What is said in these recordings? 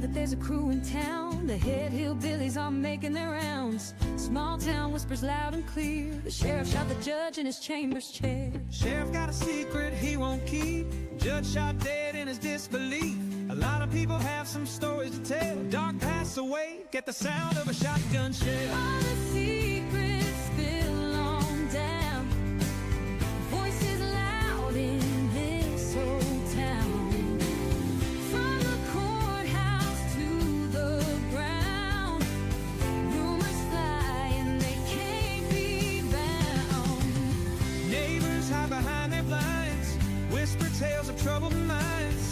that there's a crew in town. The head hillbillies are making their rounds. Small town whispers loud and clear. The sheriff shot the judge in his chambers chair. Sheriff got a secret he won't keep. Judge shot dead in his disbelief. A lot of people have some stories to tell. Dark pass away, get the sound of a shotgun shell. All the secrets spill on down. Voices loud in this old town. From the courthouse to the ground. Rumors fly and they can't be bound. Neighbors hide behind their blinds. Whisper tales of troubled minds.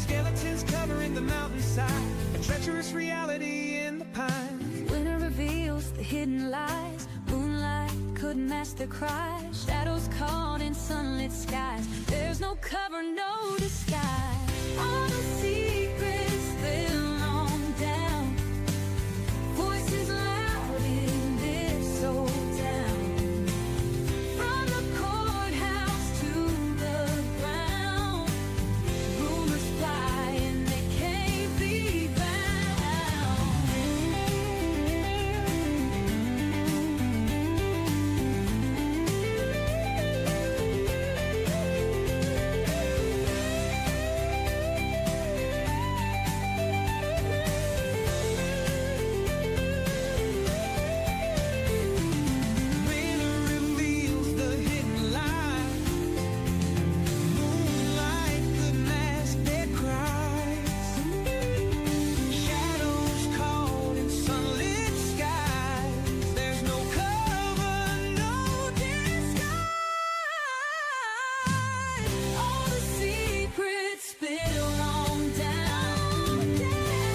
Skeletons covering the mountainside. A treacherous reality in the pines. Winter reveals the hidden lies. Moonlight couldn't mask their cries. Shadows caught in sunlit skies. There's no cover, no disguise. All the secrets spill on down. Voices loud in this old town. From the courthouse to the ground. Rumors fly and they can't be bound. Winter reveals the hidden lies. Moonlight could mask their cries. Shadows caught in sunlit skies. There's no cover, no disguise. All the secrets spill on down.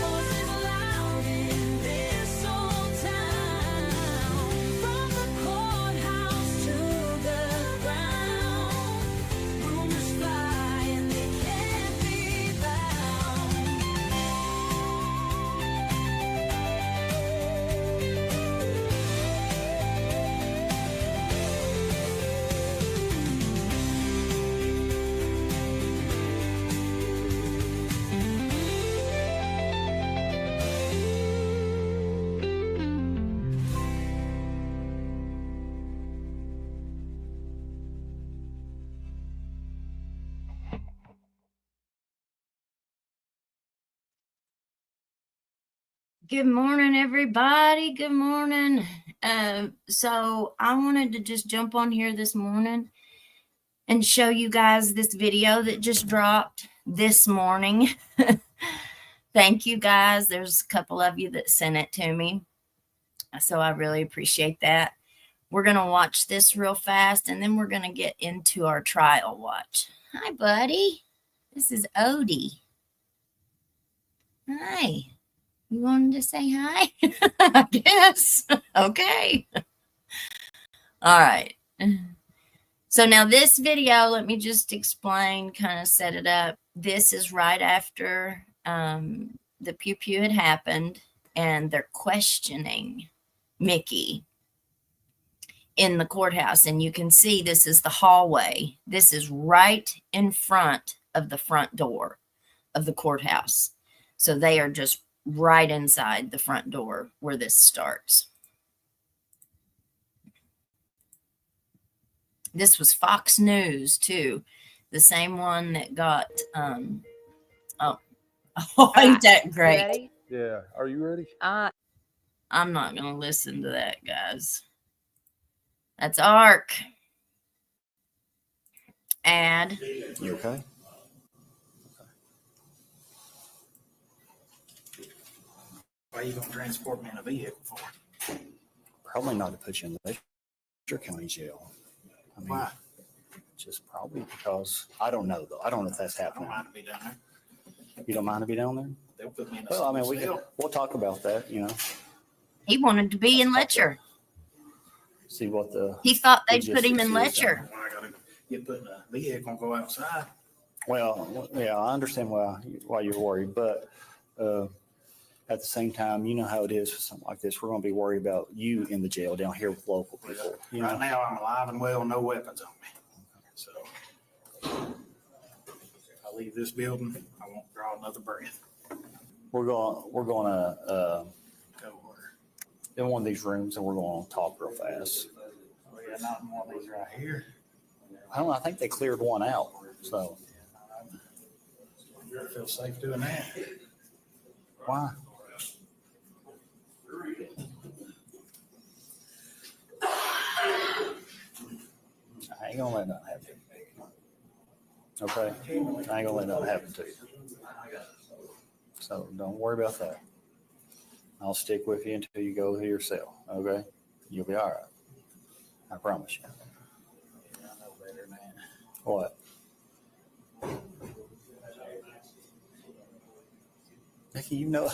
Voices loud in this old town. From the courthouse to the ground. Rumors fly and they can't be bound. Good morning, everybody. Good morning. So I wanted to just jump on here this morning and show you guys this video that just dropped this morning. Thank you, guys. There's a couple of you that sent it to me, so I really appreciate that. We're going to watch this real fast, and then we're going to get into our trial watch. Hi, buddy. This is Odie. Hi. You wanted to say hi? I guess. Okay. All right. So now this video, let me just explain, kind of set it up. This is right after the pew-pew had happened, and they're questioning Mickey in the courthouse. And you can see this is the hallway. This is right in front of the front door of the courthouse. So they are just right inside the front door where this starts. This was Fox News too, the same one that got ain't that great? Ready? Yeah. Are you ready? I'm not gonna listen to that, guys. That's Ark. Add. You okay? Why are you going to transport me in a vehicle for? Probably not to put you in the Letcher County jail. I mean, Why? just probably because I don't know though. I don't know if that's I don't happening. mind to be down there. You don't mind to be down there? They'll put me in a Well, I mean, cell. we'll talk about that. You know, He wanted to be in Letcher. see what the. He thought they'd put him in Logistics is Letcher. Why I got to get put in a vehicle and go outside? Well, yeah, I understand why you're worried, but at the same time, you know how it is for something like this. We're going to be worried about you in the jail down here with local people. You Right know, now, I'm alive and well, no weapons on me. So if I leave this building, I won't draw another breath. we're going to Go where? in one of these rooms, and we're going to talk real fast. Oh, yeah, not in one of these right here. I don't know. I think they cleared one out. So You feel safe doing that? why? I ain't gonna let nothing happen. Okay, I ain't gonna let nothing happen to you. So don't worry about that. I'll stick with you until you go to your cell. Okay, you'll be all right. I promise you. Yeah, I know better than that. What? Mickey, you know,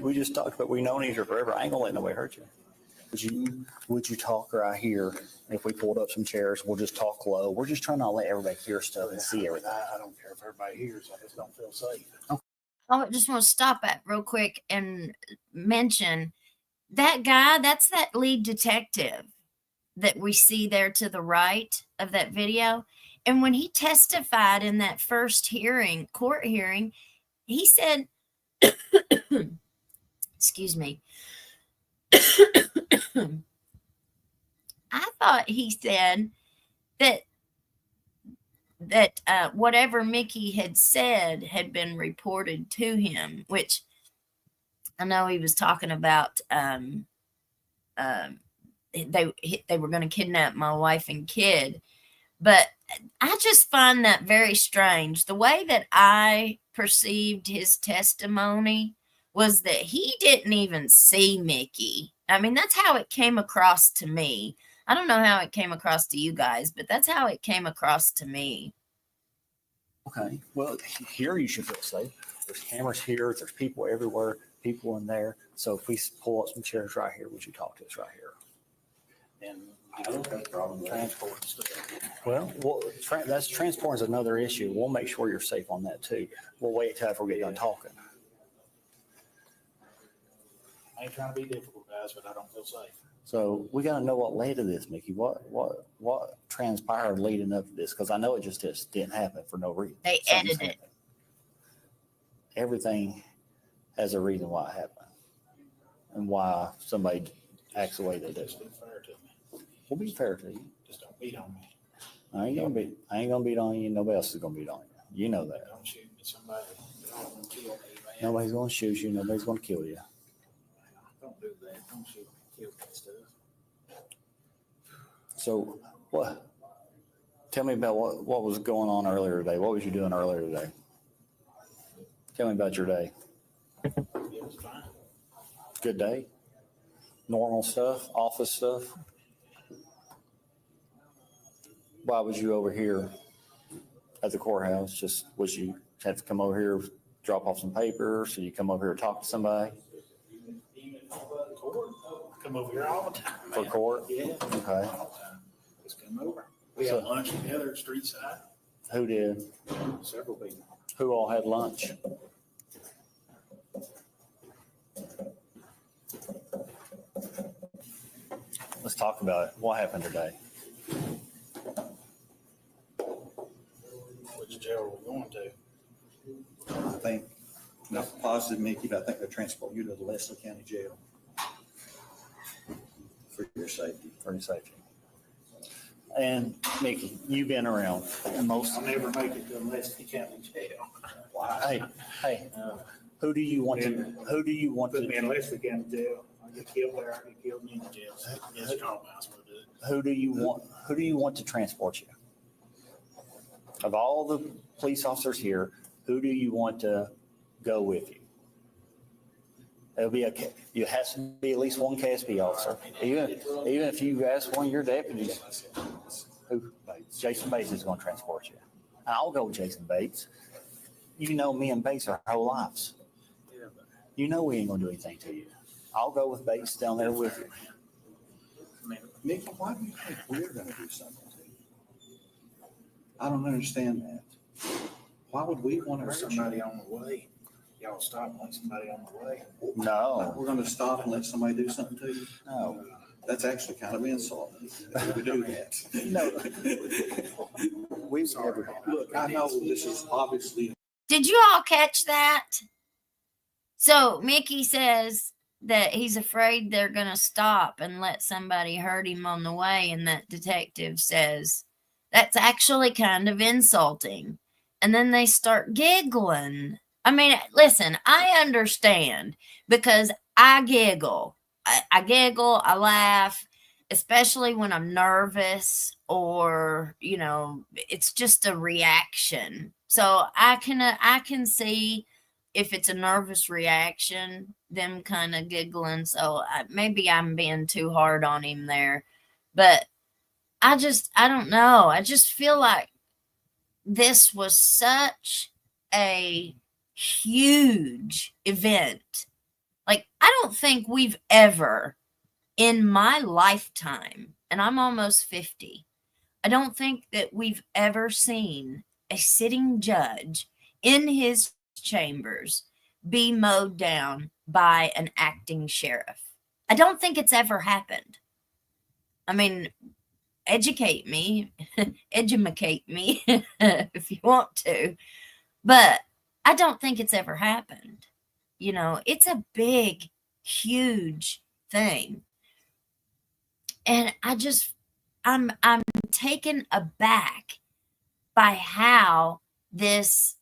we just talked about we known each other forever. I ain't gonna let nobody hurt you. Would you talk right here? If we pulled up some chairs, we'll just talk low. We're just trying to let everybody hear stuff and see everything. I don't care if everybody hears. I just don't feel safe. I just want to stop at real quick and mention that guy. That's that lead detective that we see there to the right of that video. And when he testified in that first court hearing, he said, excuse me. I thought he said that whatever Mickey had said had been reported to him, which I know he was talking about. They were going to kidnap my wife and kid, but I just find that very strange. The way that I perceived his testimony was that he didn't even see Mickey. I mean, that's how it came across to me. I don't know how it came across to you guys, but that's how it came across to me. Okay. Well, here you should feel safe. There's cameras here. There's people everywhere. People in there. So if we pull up some chairs right here, would you talk to us right here? And I don't have a problem with transport and stuff. Well, that's transport is another issue. We'll make sure you're safe on that too. We'll wait till after we get done talking. I ain't trying to be difficult, guys, but I don't feel safe. So we got to know what led to this, Mickey. What transpired leading up to this? Because I know it just didn't happen for no reason. They edited it. Everything has a reason why it happened and why somebody acts the way they do. Just be fair to me. We'll be fair to you. Just don't beat on me. I ain't gonna beat on you. Nobody else is gonna beat on you. You know that. Don't shoot me. Somebody don't kill me, man. Nobody's gonna shoot you. Nobody's gonna kill you. Don't do that. Don't shoot me. Kill me and stuff. So what? Tell me about what was going on earlier today. What was you doing earlier today? Tell me about your day. It was fine. Good day? Normal stuff? Office stuff? Why was you over here at the courthouse? Just was you had to come over here, drop off some papers, so you come over here to talk to somebody Court. I come over here all the time, for man. court? Yeah. Okay. All the time. Just come over. We had lunch together at Street Side. Who did? Several people. Who all had lunch? Let's talk about it. What happened today? Which jail are we going to? I think, not positive, Mickey, but I think they'll transport you to the Letcher County Jail for your safety. For your safety. And Mickey, you've been around most. I'll never make it to Letcher County Jail. Hey, who do you want to? Who do you want Put me to? in Letcher County Jail. I get killed there. I get killed in the jail. Yes, Strong House will do it. Who do you want? Who do you want to transport you? Of all the police officers here, who do you want to go with you? It'll be you has to be at least one KSP officer. Even if you ask one of your deputies, who Jason Bates is going to transport you. I'll go with Jason Bates. You know me and Bates our whole lives. You know we ain't going to do anything to you. I'll go with Bates down there with you. Mickey, why do you think we're going to do something to you? I don't understand that. Why would we want to There's hurt somebody you? on the way. Y'all stop and let somebody on the way. No, We're going to stop and let somebody do something to you? no. That's actually kind of insulting. if We do that. No. We Look, I know this is obviously Did you all catch that? So Mickey says that he's afraid they're going to stop and let somebody hurt him on the way. And that detective says, that's actually kind of insulting. And then they start giggling. I mean, listen, I understand because I giggle. I giggle, I laugh, especially when I'm nervous or, it's just a reaction. So I can see if it's a nervous reaction, them kind of giggling. So maybe I'm being too hard on him there. But I don't know. I just feel like this was such a huge event. Like, I don't think we've ever in my lifetime, and I'm almost 50, I don't think that we've ever seen a sitting judge in his chambers be mowed down by an acting sheriff. I don't think it's ever happened. I mean, educate me, edumacate me if you want to, but I don't think it's ever happened. It's a big, huge thing. And I'm taken aback by how this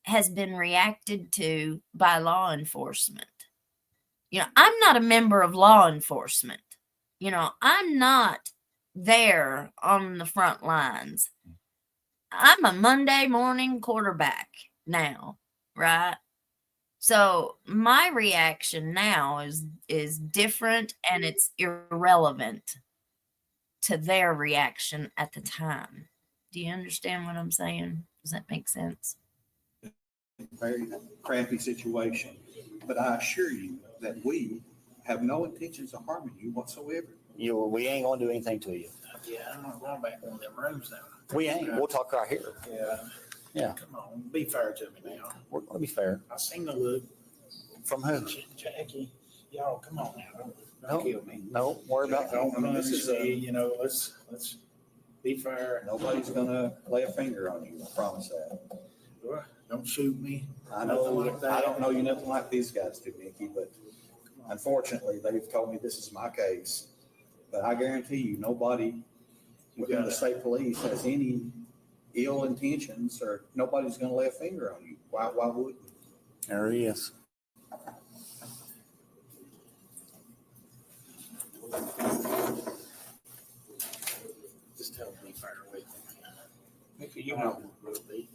has been reacted to by law enforcement. I'm not a member of law enforcement. I'm not there on the front lines. I'm a Monday morning quarterback now, right? So my reaction now is different, and it's irrelevant to their reaction at the time. Do you understand what I'm saying? Does that make sense? Very crappy situation. But I assure you that we have no intentions of harming you whatsoever. We ain't gonna do anything to you. Yeah, I'm not going back in one of them rooms now. We ain't. We'll talk right here. Yeah. Yeah. Come on, be fair to me now. We're gonna be fair. I seen the look. From who? Jackie, y'all, come on now. No, Don't kill me. no, worry about that. Don't I mean, this is a- let's be fair. Nobody's gonna lay a finger on you, I promise that. Don't shoot me. I Nothing know, like that. I don't know you nothing like these guys do, Mickey, but unfortunately, they've told me this is my case. But I guarantee you, nobody within the state police has any ill intentions, or nobody's gonna lay a finger on you. Why wouldn't? There he is. Just tell me fair with me. Mickey, you know where we'll be.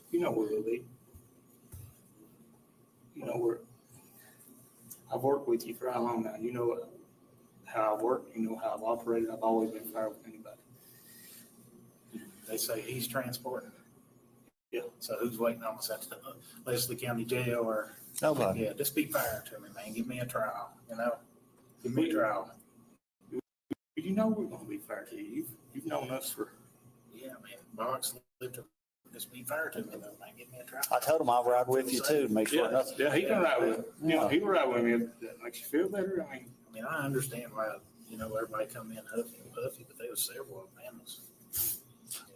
You know where we'll be. You know where. I've worked with you for how long now? You know how I work. You know how I've operated. I've always been fair with anybody. They say he's transporting. Yeah. So who's waiting on us at the Letcher County Jail or? Nobody. Yeah, just be fair to me, man. Give me a trial. Give me a trial. You know we're going to be fair to you. You've known us for. Yeah, man. Box, just be fair to me, though, man. Give me a trial. I told him I'll ride with you too to make sure nothing. Yeah, he can ride with. He can ride with me. If that makes you feel better. I mean, I understand why everybody come in huffy and puffy, but there was several of them.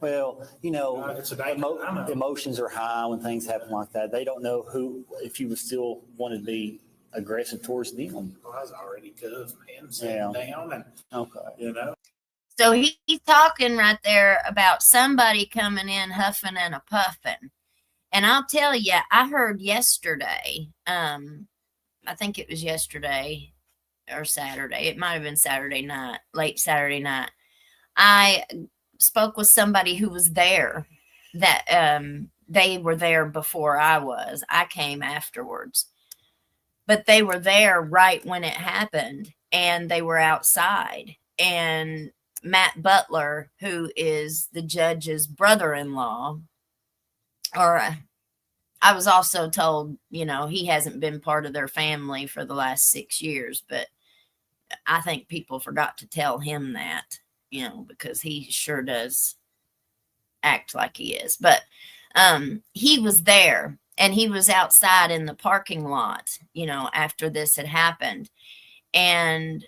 Well, It's a day. I know. emotions are high when things happen like that. They don't know if you would still want to be aggressive towards them. Well, I was already cuffed, man, sitting down, and Okay. So he's talking right there about somebody coming in huffing and a puffing. And I'll tell you, I heard yesterday, I think it was yesterday or Saturday. It might have been Saturday night, late Saturday night. I spoke with somebody who was there, that they were there before I was. I came afterwards. But they were there right when it happened, and they were outside. And Matt Butler, who is the judge's brother-in-law, or I was also told, he hasn't been part of their family for the last 6 years, but I think people forgot to tell him that, because he sure does act like he is. But he was there, and he was outside in the parking lot, after this had happened. And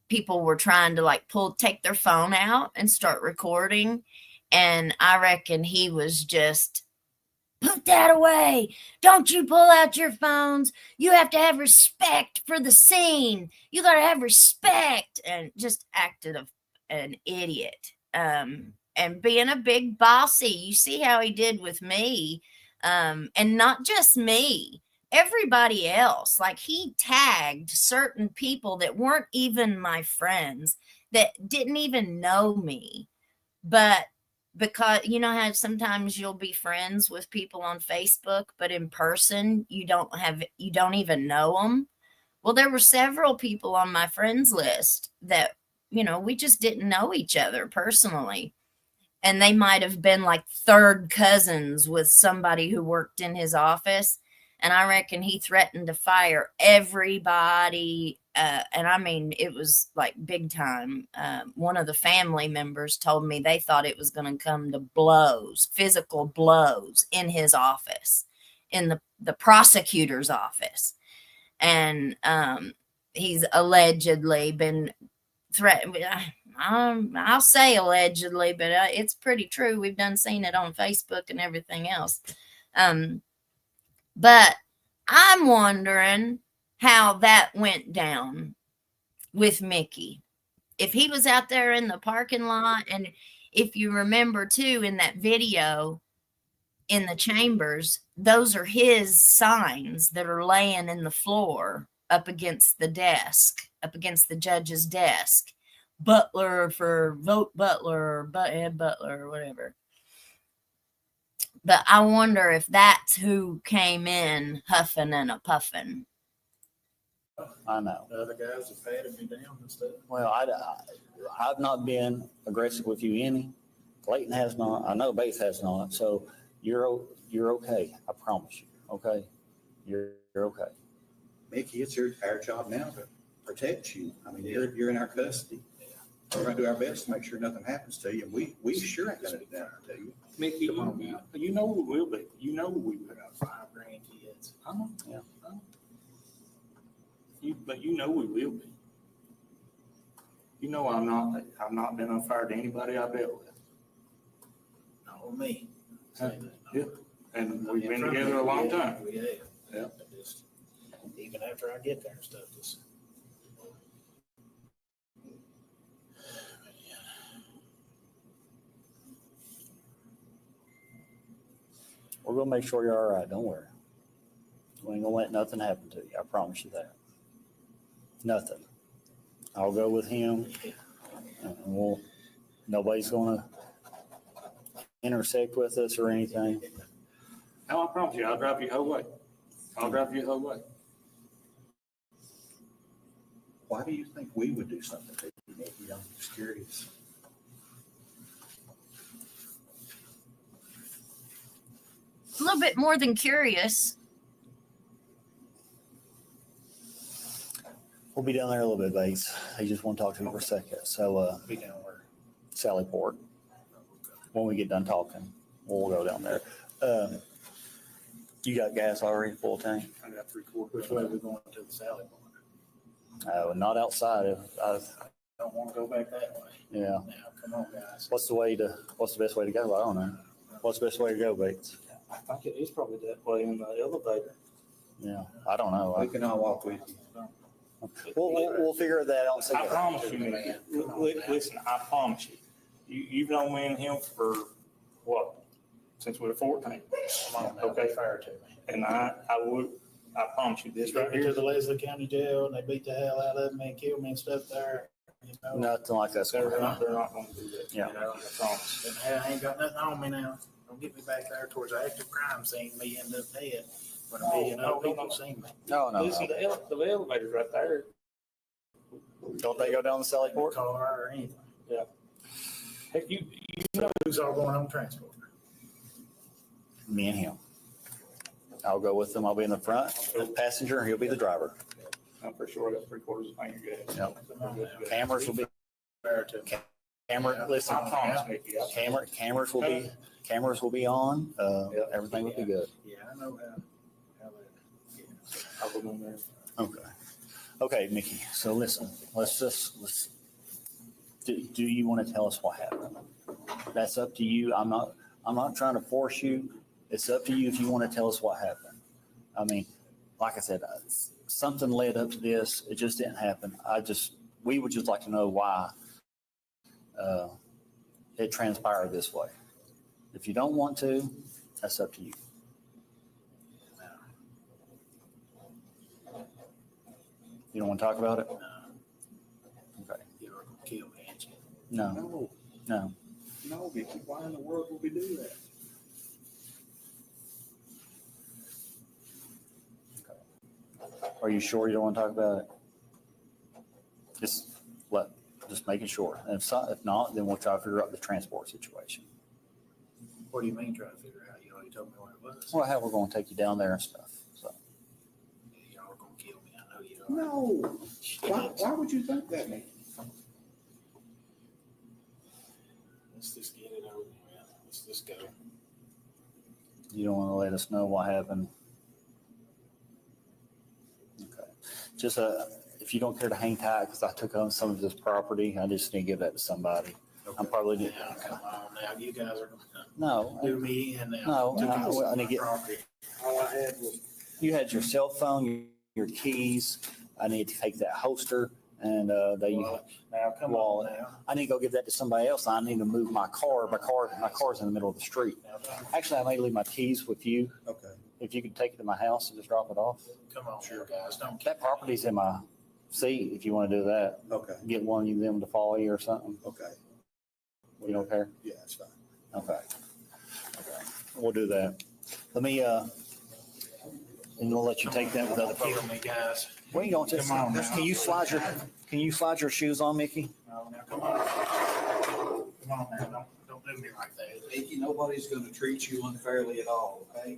people were trying to take their phone out and start recording. And I reckon he was just Put that away. Don't you pull out your phones. You have to have respect for the scene. You got to have respect. And just acted an idiot. And being a big bossy. You see how he did with me. And not just me. Everybody else. Like, he tagged certain people that weren't even my friends, that didn't even know me. But because you know how sometimes you'll be friends with people on Facebook, but in person you don't even know them. Well, there were several people on my friends list that, we just didn't know each other personally. And they might have been like third cousins with somebody who worked in his office. And I reckon he threatened to fire everybody. And I mean, it was like big time. One of the family members told me they thought it was going to come to blows, physical blows in his office, in the prosecutor's office. And he's allegedly been threatened. I'll say allegedly, but it's pretty true. We've seen it on Facebook and everything else. But I'm wondering how that went down with Mickey. If he was out there in the parking lot, and if you remember too, in that video in the chambers, those are his signs that are laying in the floor up against the desk, up against the judge's desk. Butler for vote Butler, head Butler, or whatever. But I wonder if that's who came in huffing and a puffing. I know. The other guys have patted me down and stuff. Well, I've not been aggressive with you any. Clayton has not. I know Bates has not. So you're okay. I promise you. Okay, you're okay. Mickey, it's our job now to protect you. I mean, you're in our custody. We're going to do our best to make sure nothing happens to you. And we sure ain't going to do that to you. Mickey, Come on now. you know we will be. You know we will. Got 5 grandkids. I know. Yeah. I know. But you know we will be. You know I've not been unfair to anybody I've dealt with. Not with me. Huh? Say that. Yeah. And we've been together a long time. We have. Yeah. But just, even after I get there and stuff, just. We're gonna make sure you're all right. Don't worry. We ain't gonna let nothing happen to you. I promise you that. Nothing. I'll go with him, and nobody's gonna intersect with us or anything. No, I promise you, I'll drive you the whole way. I'll drive you the whole way. Why do you think we would do something to you, Mickey? I'm just curious. A little bit more than curious. We'll be down there a little bit, Bates. I just want to talk to you for a second. So, Be down where. Sallyport, when we get done talking, we'll go down there. You got gas already, full tank? I got 3/4. Which way we going to the Sally Barn? Not outside. Don't want to go back that way. Yeah. Now, come on, guys. What's the best way to go? I don't know. What's the best way to go, Bates? I think it is probably that way in the elevator. Yeah, I don't know. We can all walk with you. We'll figure that out. I promise you, Mickey. Listen, I promise you. You've known me and him for what? Since we were 14. Come on now, Okay. be fair to me. And I promise you this This right right here. here to the Leslie County Jail, and they beat the hell out of me and killed me and stuff there. You know, Nothing like that's They're going not on. going to do that. Yeah. You know, I promise. and hey, I ain't got nothing on me now. Don't get me back there towards the active crime scene, me end up dead. But a million No, other no, people no. seen me. No. Listen, the elevator's right there. Don't they go down the In the Sallyport? car or anything. Heck, you So who's all going on transport? Me and him. I'll go with him. I'll be in the front, passenger, and he'll be the driver. I'm pretty sure I got 3/4 of a finger gas. Yep. Come on now. Cameras will be, Fair to me. listen, I promise, Mickey. cameras will be on. Everything will be good. Yeah, I know how that, yeah. I'll go in there. Okay, Mickey. So listen, let's do you want to tell us what happened? That's up to you. I'm not trying to force you It's up to you if you want to tell us what happened. I mean, like I said, something led up to this. It just didn't happen. We would just like to know why it transpired this way. If you don't want to, that's up to you. You don't want to talk about it? Okay. You're gonna kill me, ain't you? No, no. No, Vicky, why in the world would we do that? Are you sure you don't want to talk about it? Just making sure. And if not, then we'll try to figure out the transport situation. What do you mean trying to figure out? You already told me what it was. Well, how we're going to take you down there and stuff. So Y'all are gonna kill me. I know you are. No. Why would you think that, Nicky? Let's just get it over with. Let's just go. you don't want to let us know what happened. Okay. Just if you don't care to hang tight, because I took on some of this property, I just need to give that to somebody. I'm probably Now, come on now, you guys are gonna no. do me in now. No, I need to get. Property. All I had was, You had your cell phone, your keys. I need to take that holster and now come wallet. on now. I need to go give that to somebody else. I need to move my car. My car's in the middle of the street. Actually, I may leave my keys with you. Okay. If you could take it to my house and just drop it off. Come on, sure, guys, don't. That property's in my seat. If you want to do that, Okay. get one of them to follow you or something. Okay. You don't care? Yeah, that's fine. Okay. We'll do that. Let me, and we'll let you take that with other Kill folks. me, guys. Where you going to? Come on now. Can you slide your shoes on, Mickey? No, now, come on. Come on now, don't do me like that. Mickey, nobody's going to treat you unfairly at all, okay?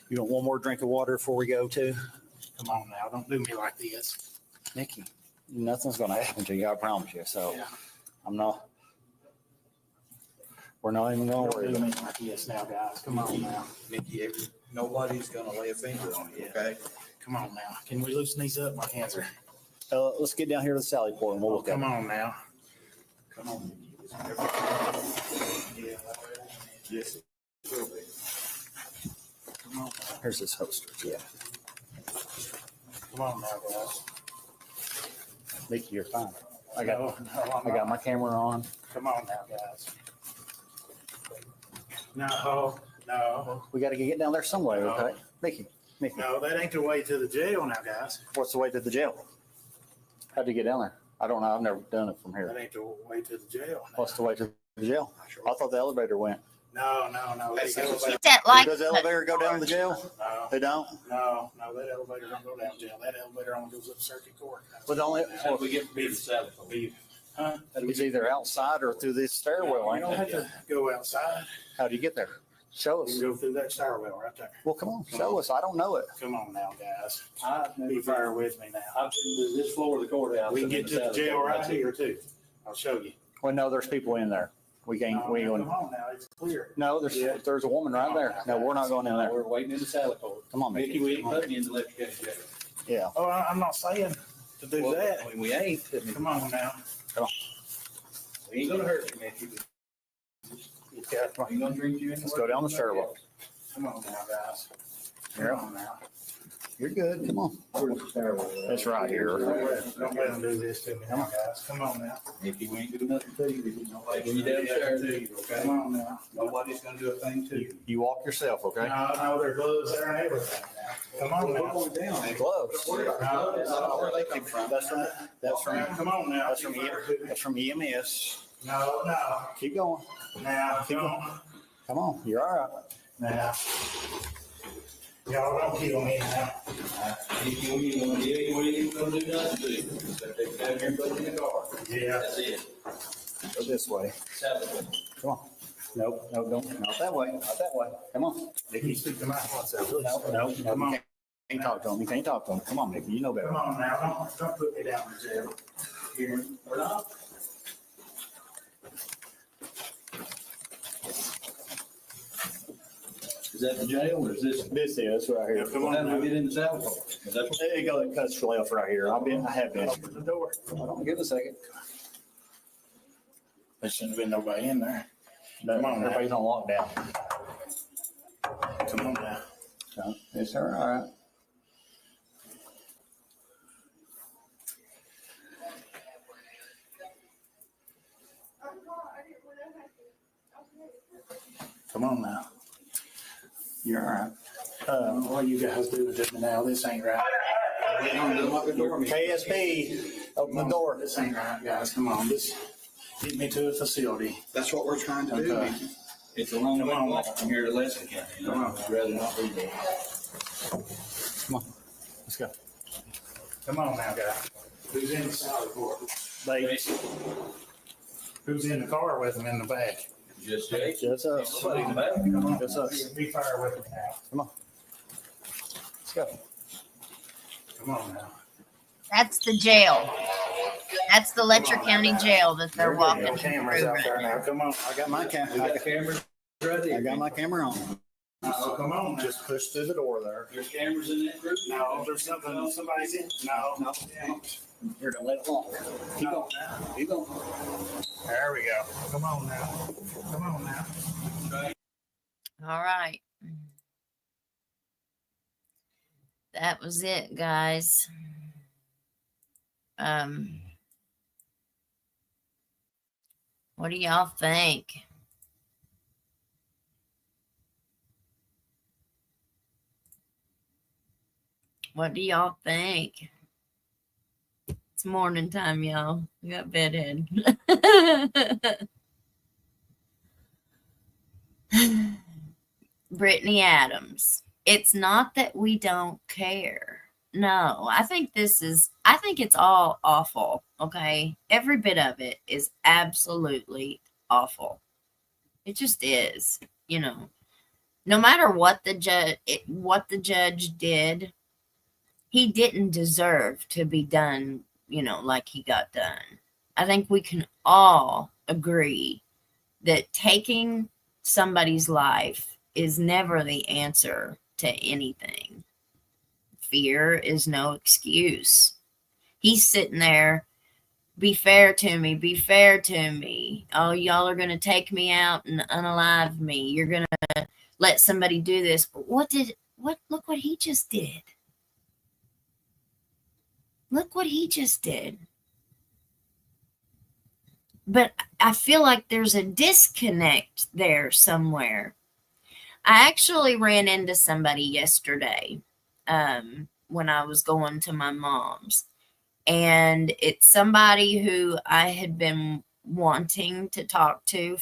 You want one more drink of water before we go too? Come on now, don't do me like this. Mickey, nothing's going to happen to you, I promise you. So Yeah. we're not even going to Don't worry. do me like this now, guys. Come on now. Mickey, nobody's going to lay a finger on you, okay? Come on now. Can we loosen these up? My hands are. Let's get down here to the Sally Port and we'll look at Come it. on now. Come on, Mickey. Yeah. Yes, it will be. Come on now. Here's this holster. Yeah. Come on now, guys. Mickey, you're fine. I No, I'm got my camera on. Come on now, guys. No, We got to get down there some way, No. okay? Mickey, no, that ain't the way to the jail now, guys. what's the way to the jail? How'd you get down there? I don't know. I've never done it from That here. ain't the way to the jail. What's the way to the jail? I thought the elevator went. No. Hey, That like Does the elevator go down to the jail? No, They don't? no, that elevator don't go down jail. That elevator only goes up circuit court. But only, we get to the Huh? it's either outside or through this stairwell, You don't ain't have it? to go outside. How do you get there? Show You us. can go through that stairwell right there. Well, come on, show us. I don't know it. Come on now, guys. I've Be never fair with me now. I've been to this floor of the courthouse. We can get to the jail right here too. I'll show you. Well, no, there's people in there. We can't, No, we ain't Come going. on now, it's clear. No, there's a woman right there. No, we're not going in there. We're waiting in the Sally Port. Come on, Mickey, Mickey. we ain't putting you in the Letcher County jail. Yeah. Oh, I'm not saying to do Well, that. I mean, we ain't. Come on now. We ain't gonna hurt you, Mickey. We ain't gonna drink you in. Let's go down the stairwell. Come on now, guys. Come Yeah. on now. You're good. Come on. Where's the stairwell? That's right here. Don't let them do this to me now, guys. Come on now. Mickey, we ain't doing nothing to you. Nobody when you downstairs, okay? Come on now. Nobody's gonna do a thing to you. You walk yourself, okay? No, there's gloves there and everything now. Come on now. And gloves. I don't know where they come from. That's from Come on now. that's from EMS. No. Keep going. Now, don't. Come on. You're all right. Now. Y'all don't kill me now. Mickey, we ain't gonna do nothing to you. Except take you down here and put you in the car. Yeah. That's it. Go this way. Sally Port. Come on. Nope. No, don't. Not that way. Not that way. Come on. You speak to my heart, so please. No. Come on. You can't talk to him. You can't talk to him. Come on, Mickey. You know better. Come on now. Don't put me down in jail. Here. We're not. Is that the jail or is this? This is right here. Come on How do now. we get in the Sally Port? Is that what? There you go. It cuts left right here. I have been. Open the door. Hold on. Give it a second. There shouldn't have been nobody in there. No, Come on now. everybody's on lockdown. Come on now. Yes, sir. All right. Come on now. You're all right. What you guys do with me now? This ain't right. KSP, open the door. This ain't right, guys. Come on. Just get me to a facility. That's what we're trying to do. Okay. It's a long Come way on. to walk from here to Letcher County. Come on. I'd rather not be there. Come on. Let's go. Come on now, guys. Who's in the side door? Ladies. Who's in the car with them in the back? Just Jake. Just us. Nobody in the back. Come on. Just us. Be fair with them now. Come on. Let's go. Come on now. That's the jail. That's the Letcher County Jail that they're walking No through cameras out there right now. now. Come on. I got my We camera. got cameras right there. I got my camera on. Oh, come on. Now. Just push through the door there. There's cameras in that group. No, there's something. Somebody's in. No. No. You're gonna let it walk. Keep going. Keep going. There we go. Come on now. Come on now. All right. That was it, guys. What do y'all think? What do y'all think? It's morning time, y'all. We got bedhead. Brittany Adams. It's not that we don't care. No, I think it's all awful. Okay. Every bit of it is absolutely awful. It just is, no matter what the judge did, he didn't deserve to be done, like he got done. I think we can all agree that taking somebody's life is never the answer to anything. Fear is no excuse. He's sitting there, be fair to me, be fair to me. Oh, y'all are going to take me out and unalive me. You're going to let somebody do this. But look what he just did. Look what he just did. But I feel like there's a disconnect there somewhere. I actually ran into somebody yesterday when I was going to my mom's. And it's somebody who I had been wanting to talk to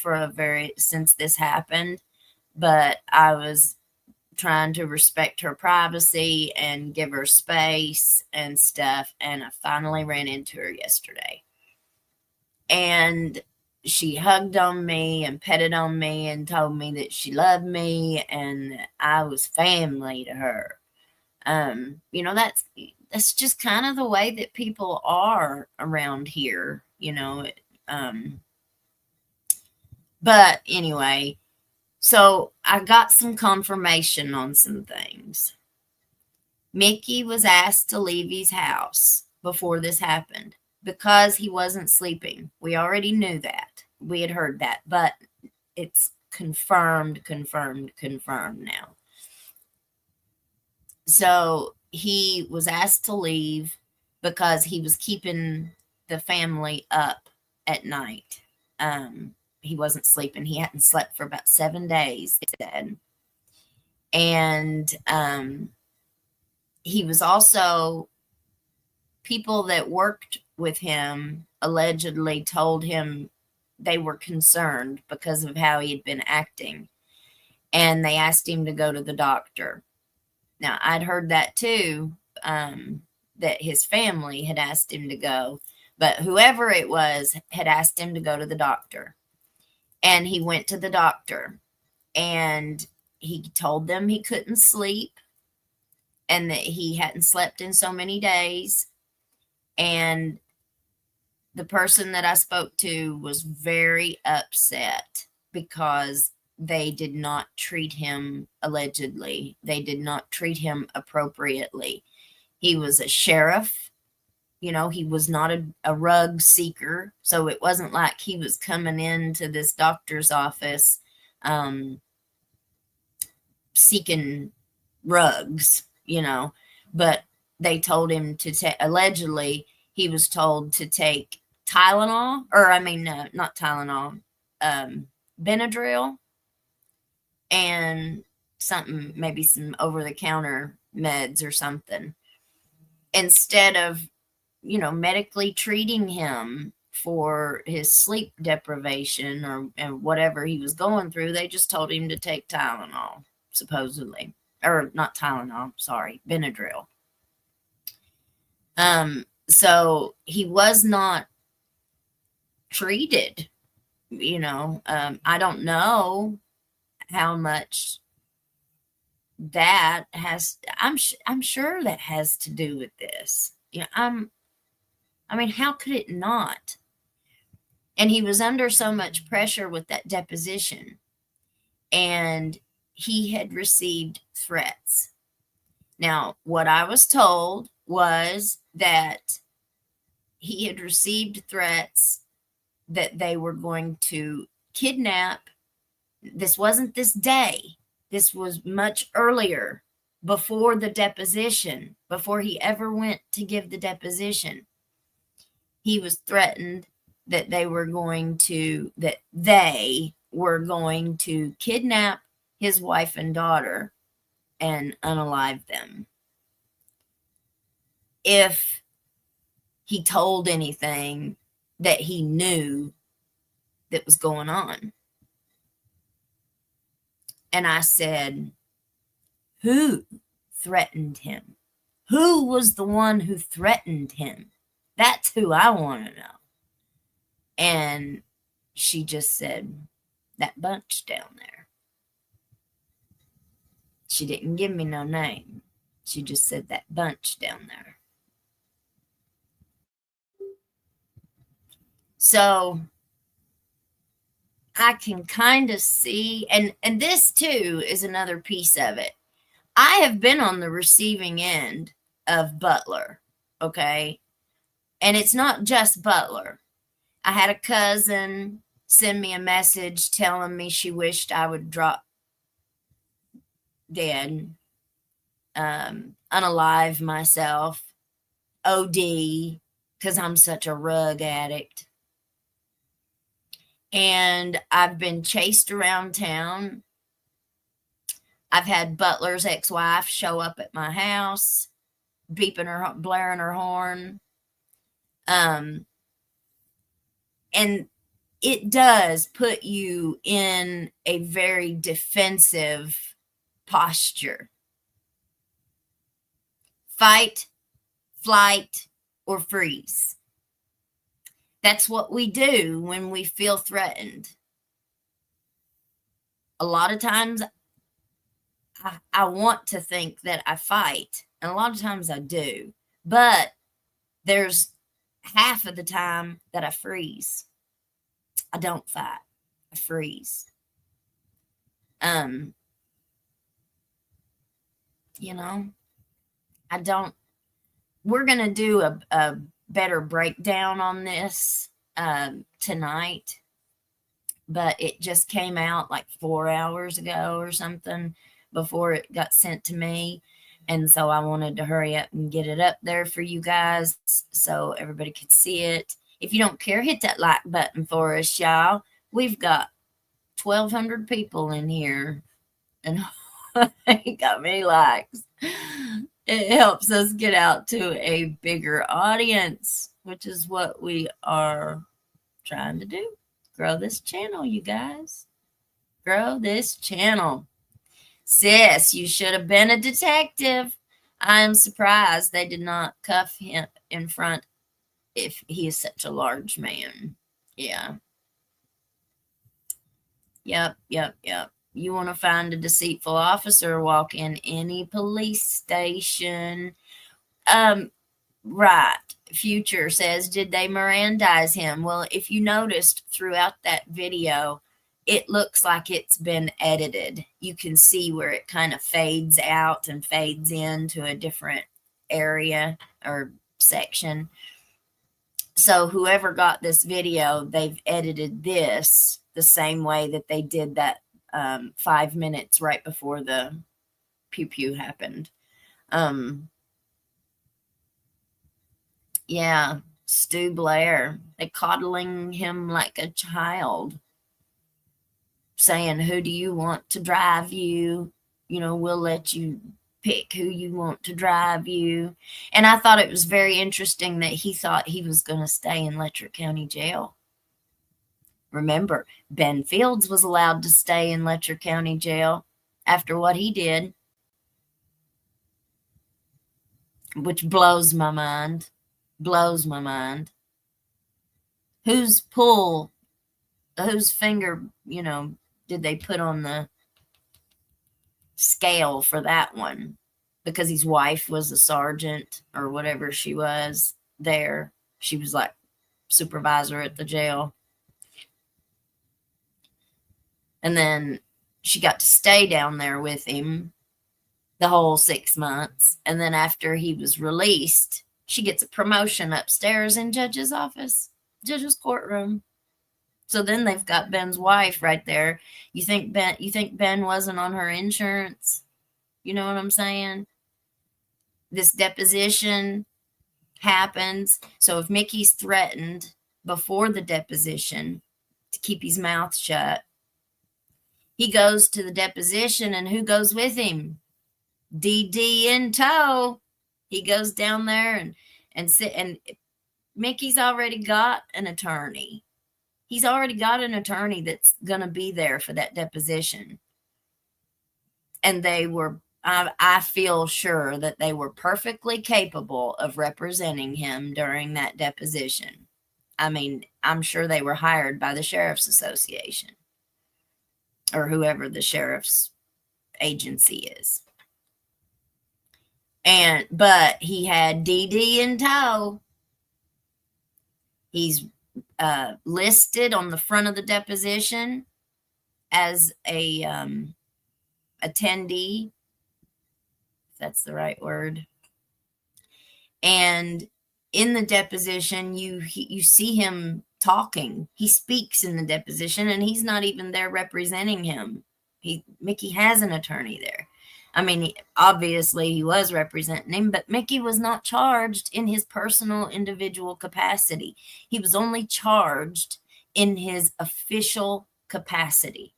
since this happened. But I was trying to respect her privacy and give her space and stuff. And I finally ran into her yesterday. And she hugged on me and petted on me and told me that she loved me and that I was family to her. That's just kind of the way that people are around here, But anyway, so I got some confirmation on some things. Mickey was asked to leave his house before this happened because he wasn't sleeping. We already knew that. We had heard that, but it's confirmed now. So he was asked to leave because he was keeping the family up at night. He wasn't sleeping. He hadn't slept for about 7 days, they said. And he was also, people that worked with him allegedly told him they were concerned because of how he had been acting. And they asked him to go to the doctor. Now, I'd heard that too, that his family had asked him to go, but whoever it was had asked him to go to the doctor. And he went to the doctor and he told them he couldn't sleep and that he hadn't slept in so many days. And the person that I spoke to was very upset because they did not treat him, allegedly, they did not treat him appropriately. He was a sheriff, he was not a rug seeker. So it wasn't like he was coming into this doctor's office seeking rugs, you know, but they told him to take, allegedly, he was told to take Tylenol, or I mean, not Tylenol, Benadryl, and something, maybe some over-the-counter meds or something, instead of, you know, medically treating him for his sleep deprivation or and whatever he was going through. They just told him to take Tylenol, supposedly, or not Tylenol, sorry, Benadryl. So he was not treated, you know. I don't know how much that has, I'm sure that has to do with this. You know, I mean, how could it not? And he was under so much pressure with that deposition, and he had received threats. Now, what I was told was that he had received threats that they were going to kidnap. This wasn't this day. This was much earlier, before the deposition, before he ever went to give the deposition. He was threatened that they were going to kidnap his wife and daughter and unalive them if he told anything that he knew that was going on. And I said, who threatened him? Who was the one who threatened him? That's who I want to know. And she just said, that bunch down there. She didn't give me no name. She just said that bunch down there. So I can kind of see, and this too is another piece of it. I have been on the receiving end of Butler, okay? And it's not just Butler. I had a cousin send me a message telling me she wished I would drop dead, unalive myself, OD, because I'm such a rug addict. And I've been chased around town. I've had Butler's ex-wife show up at my house, blaring her horn. And it does put you in a very defensive posture. Fight, flight, or freeze. That's what we do when we feel threatened. A lot of times I want to think that I fight, and a lot of times I do, but there's half of the time that I freeze. I don't fight. I freeze. You know, I don't. We're going to do a better breakdown on this tonight, but it just came out like 4 hours ago or something before it got sent to me. And so I wanted to hurry up and get it up there for you guys so everybody could see it. If you don't care, hit that like button for us, y'all. We've got 1,200 people in here, and ain't got many likes. It helps us get out to a bigger audience, which is what we are trying to do. Grow this channel, you guys. Grow this channel. Sis, you should have been a detective. I am surprised they did not cuff him in front if he is such a large man. Yeah. Yep. You want to find a deceitful officer, walk in any police station. Right. Future says, did they Mirandize him? Well, if you noticed throughout that video, it looks like it's been edited. You can see where it kind of fades out and fades into a different area or section. So whoever got this video, they've edited this the same way that they did that 5 minutes right before the pew pew happened. Yeah, Stu Blair, they coddling him like a child, saying, who do you want to drive you? You know, we'll let you pick who you want to drive you. And I thought it was very interesting that he thought he was going to stay in Letcher County Jail. Remember, Ben Fields was allowed to stay in Letcher County Jail after what he did, which blows my mind. Blows my mind. Whose finger, you know, did they put on the scale for that one? Because his wife was a sergeant or whatever she was there. She was like supervisor at the jail. And then she got to stay down there with him the whole 6 months. And then after he was released, she gets a promotion upstairs in judge's office, judge's courtroom. So then they've got Ben's wife right there. You think Ben wasn't on her insurance? You know what I'm saying? This deposition happens. So if Mickey's threatened before the deposition to keep his mouth shut, he goes to the deposition, and who goes with him? DD in tow. He goes down there and Mickey's already got an attorney. He's already got an attorney that's going to be there for that deposition. And I feel sure that they were perfectly capable of representing him during that deposition. I mean, I'm sure they were hired by the Sheriff's Association or whoever the sheriff's agency is. But he had DD in tow. He's listed on the front of the deposition as a attendee, if that's the right word. And in the deposition, you see him talking. He speaks in the deposition, and he's not even there representing him. Mickey has an attorney there. I mean, obviously he was representing him, but Mickey was not charged in his personal individual capacity. He was only charged in his official capacity.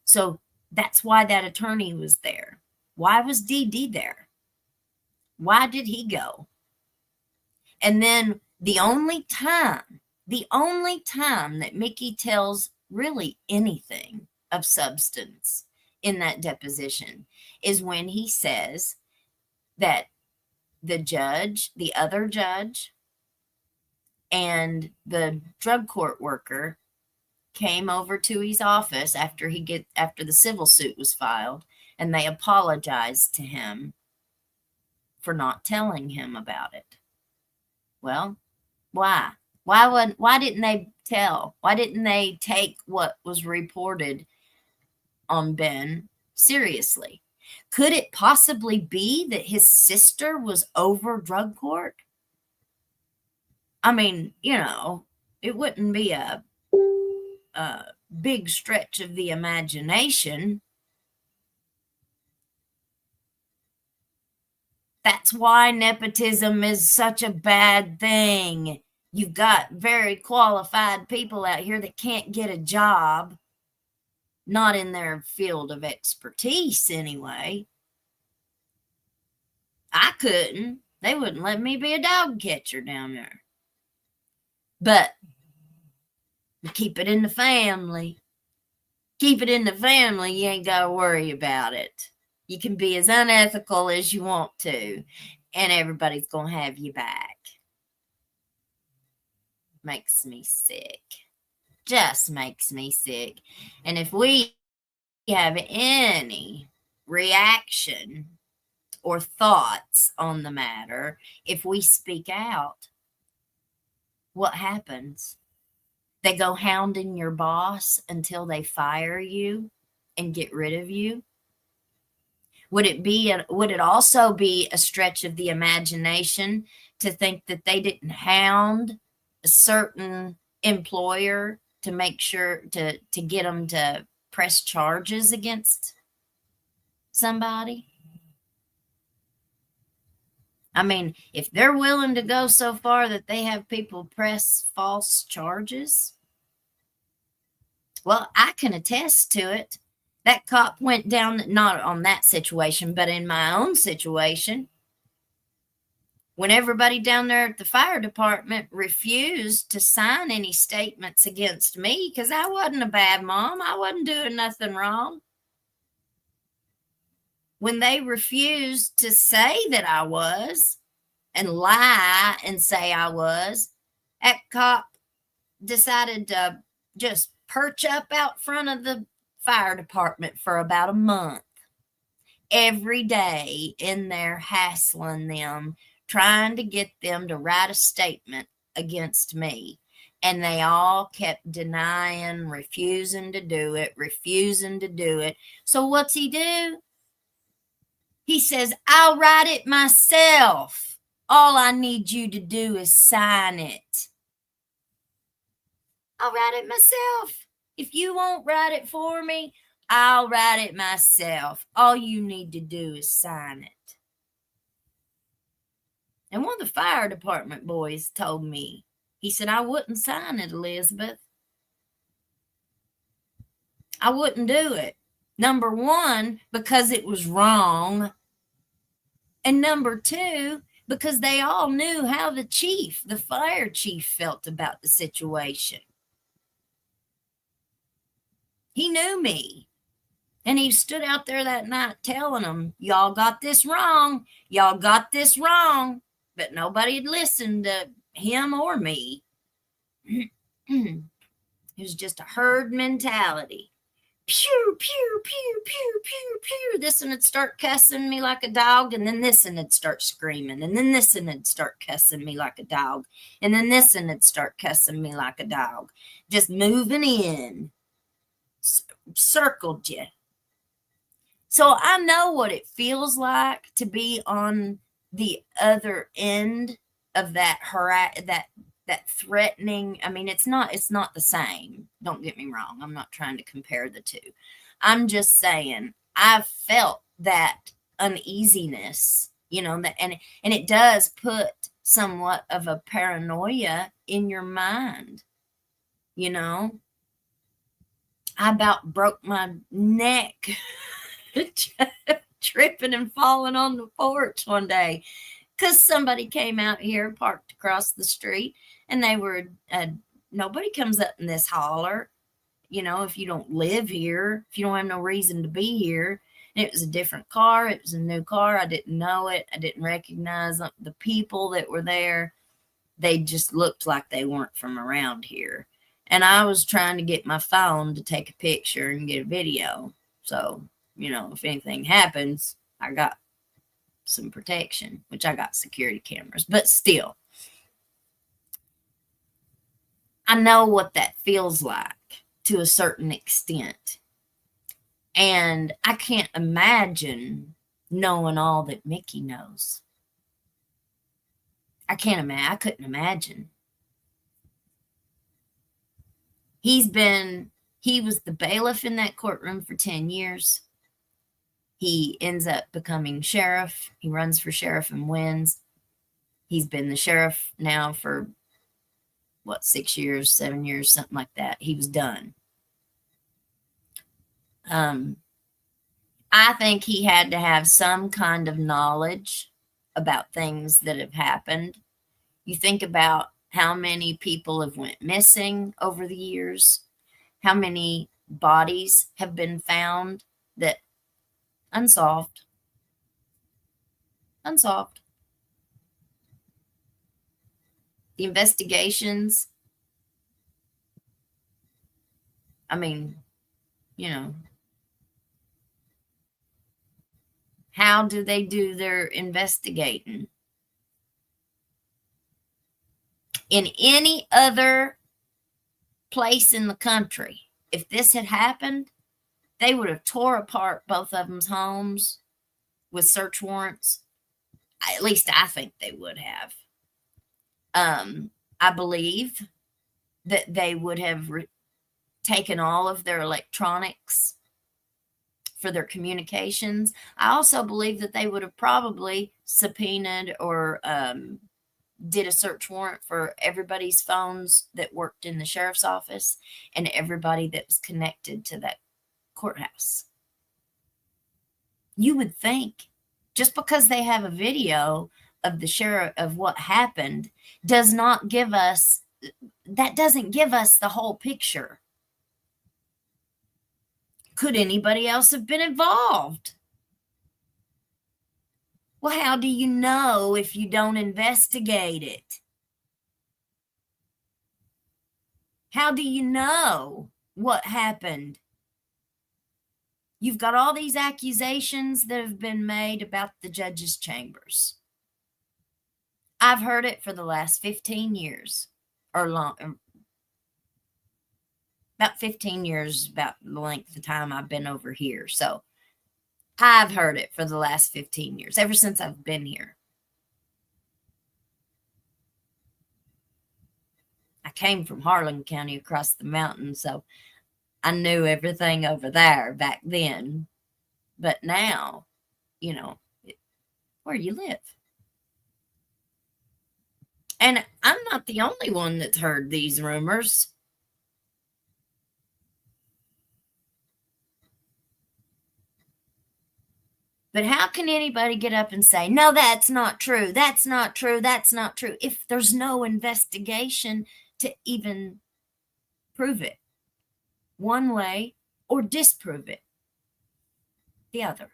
So that's why that attorney was there. Why was DD there? Why did he go? And then the only time that Mickey tells really anything of substance in that deposition is when he says that the other judge, and the drug court worker came over to his office after the civil suit was filed, and they apologized to him for not telling him about it. Well, why? Why didn't they tell? Why didn't they take what was reported on Ben seriously? Could it possibly be that his sister was over drug court? I mean, you know, it wouldn't be a big stretch of the imagination. That's why nepotism is such a bad thing. You've got very qualified people out here that can't get a job. Not in their field of expertise, anyway. I couldn't. They wouldn't let me be a dog catcher down there. But keep it in the family. Keep it in the family. You ain't got to worry about it. You can be as unethical as you want to, and everybody's going to have you back. Makes me sick. Just makes me sick. And if we have any reaction or thoughts on the matter, if we speak out, what happens? They go hounding your boss until they fire you and get rid of you. Would it also be a stretch of the imagination to think that they didn't hound a certain employer to make sure to get them to press charges against somebody. I mean, if they're willing to go so far that they have people press false charges, well, I can attest to it. That cop went down, not on that situation, but in my own situation, when everybody down there at the fire department refused to sign any statements against me because I wasn't a bad mom. I wasn't doing nothing wrong. When they refused to say that I was and lie and say I was, that cop decided to just perch up out front of the fire department for about a month. Every day in there hassling them, trying to get them to write a statement against me. And they all kept denying, refusing to do it. So what's he do? He says, I'll write it myself. All I need you to do is sign it. I'll write it myself. If you won't write it for me, I'll write it myself. All you need to do is sign it. And one of the fire department boys told me, he said, I wouldn't sign it, Elizabeth. I wouldn't do it. Number one, because it was wrong. And number two, because they all knew how the fire chief felt about the situation. He knew me. And he stood out there that night telling them, y'all got this wrong. Y'all got this wrong. But nobody had listened to him or me. It was just a herd mentality. Pew, pew, pew, pew, pew, pew. This one would start cussing me like a dog, and then this one would start screaming, and then this one would start cussing me like a dog, and then this one would start cussing me like a dog. Just moving in. Circled you. So I know what it feels like to be on the other end of that threatening. I mean, it's not the same. Don't get me wrong. I'm not trying to compare the two. I'm just saying I've felt that uneasiness, that and it does put somewhat of a paranoia in your mind. I about broke my neck tripping and falling on the porch one day because somebody came out here, parked across the street, and they were, nobody comes up in this holler, if you don't live here, if you don't have no reason to be here. And it was a different car. It was a new car. I didn't know it. I didn't recognize the people that were there. They just looked like they weren't from around here. And I was trying to get my phone to take a picture and get a video. So, if anything happens, I got some protection, which I got security cameras. But still, I know what that feels like to a certain extent. And I can't imagine knowing all that Mickey knows. I couldn't imagine. He was the bailiff in that courtroom for 10 years. He ends up becoming sheriff. He runs for sheriff and wins. He's been the sheriff now for 6 years, 7 years, something like that. He was done. I think he had to have some kind of knowledge about things that have happened. You think about how many people have went missing over the years, how many bodies have been found that unsolved. The investigations, how do they do their investigating? In any other place in the country, if this had happened, they would have tore apart both of them's homes with search warrants. At least I think they would have. I believe that they would have taken all of their electronics for their communications. I also believe that they would have probably subpoenaed or did a search warrant for everybody's phones that worked in the sheriff's office and everybody that was connected to that courthouse. You would think just because they have a video of the sheriff of what happened doesn't give us the whole picture. Could anybody else have been involved? Well, how do you know if you don't investigate it? How do you know what happened? You've got all these accusations that have been made about the judge's chambers. I've heard it for the last 15 years or long. About 15 years, about the length of time I've been over here. So I've heard it for the last 15 years, ever since I've been here. I came from Harlan County across the mountain, so I knew everything over there back then. But now, you know, where you live. And I'm not the only one that's heard these rumors. But how can anybody get up and say, no, that's not true, that's not true, that's not true, if there's no investigation to even prove it one way or disprove it the other?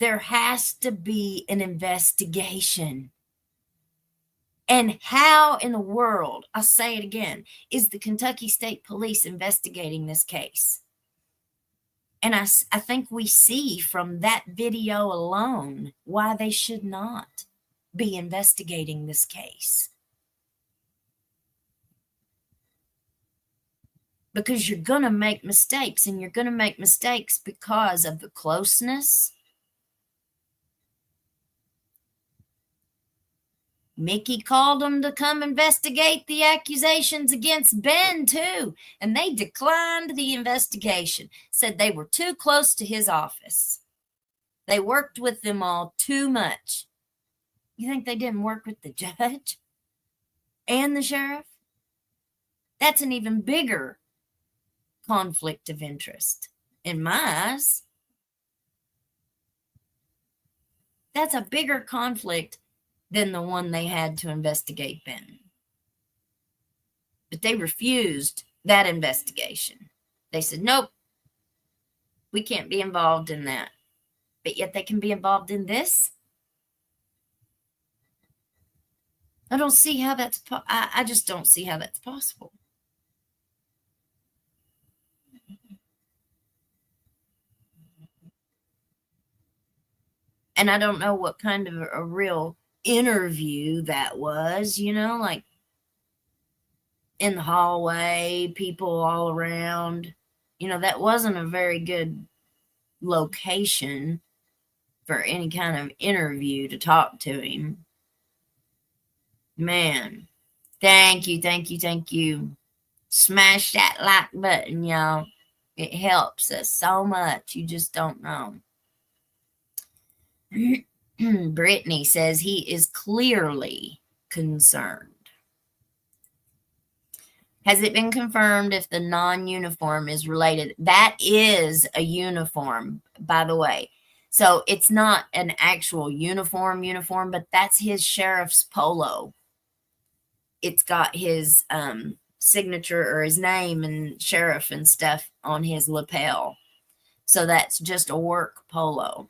There has to be an investigation. And how in the world, I'll say it again, is the Kentucky State Police investigating this case? And I think we see from that video alone why they should not be investigating this case. Because you're going to make mistakes, and you're going to make mistakes because of the closeness. Mickey called them to come investigate the accusations against Ben, too. And they declined the investigation, said they were too close to his office. They worked with them all too much. You think they didn't work with the judge and the sheriff? That's an even bigger conflict of interest in my eyes. That's a bigger conflict than the one they had to investigate Ben. But they refused that investigation. They said, nope, we can't be involved in that. But yet they can be involved in this? I don't see how that's I just don't see how that's possible. And I don't know what kind of a real interview that was, you know, like in the hallway, people all around. You know, that wasn't a very good location for any kind of interview to talk to him. Man, thank you. Smash that like button, y'all. It helps us so much. You just don't know. Brittany says he is clearly concerned. Has it been confirmed if the non-uniform is related? That is a uniform, by the way. So it's not an actual uniform, but that's his sheriff's polo. It's got his signature or his name and sheriff and stuff on his lapel. So that's just a work polo.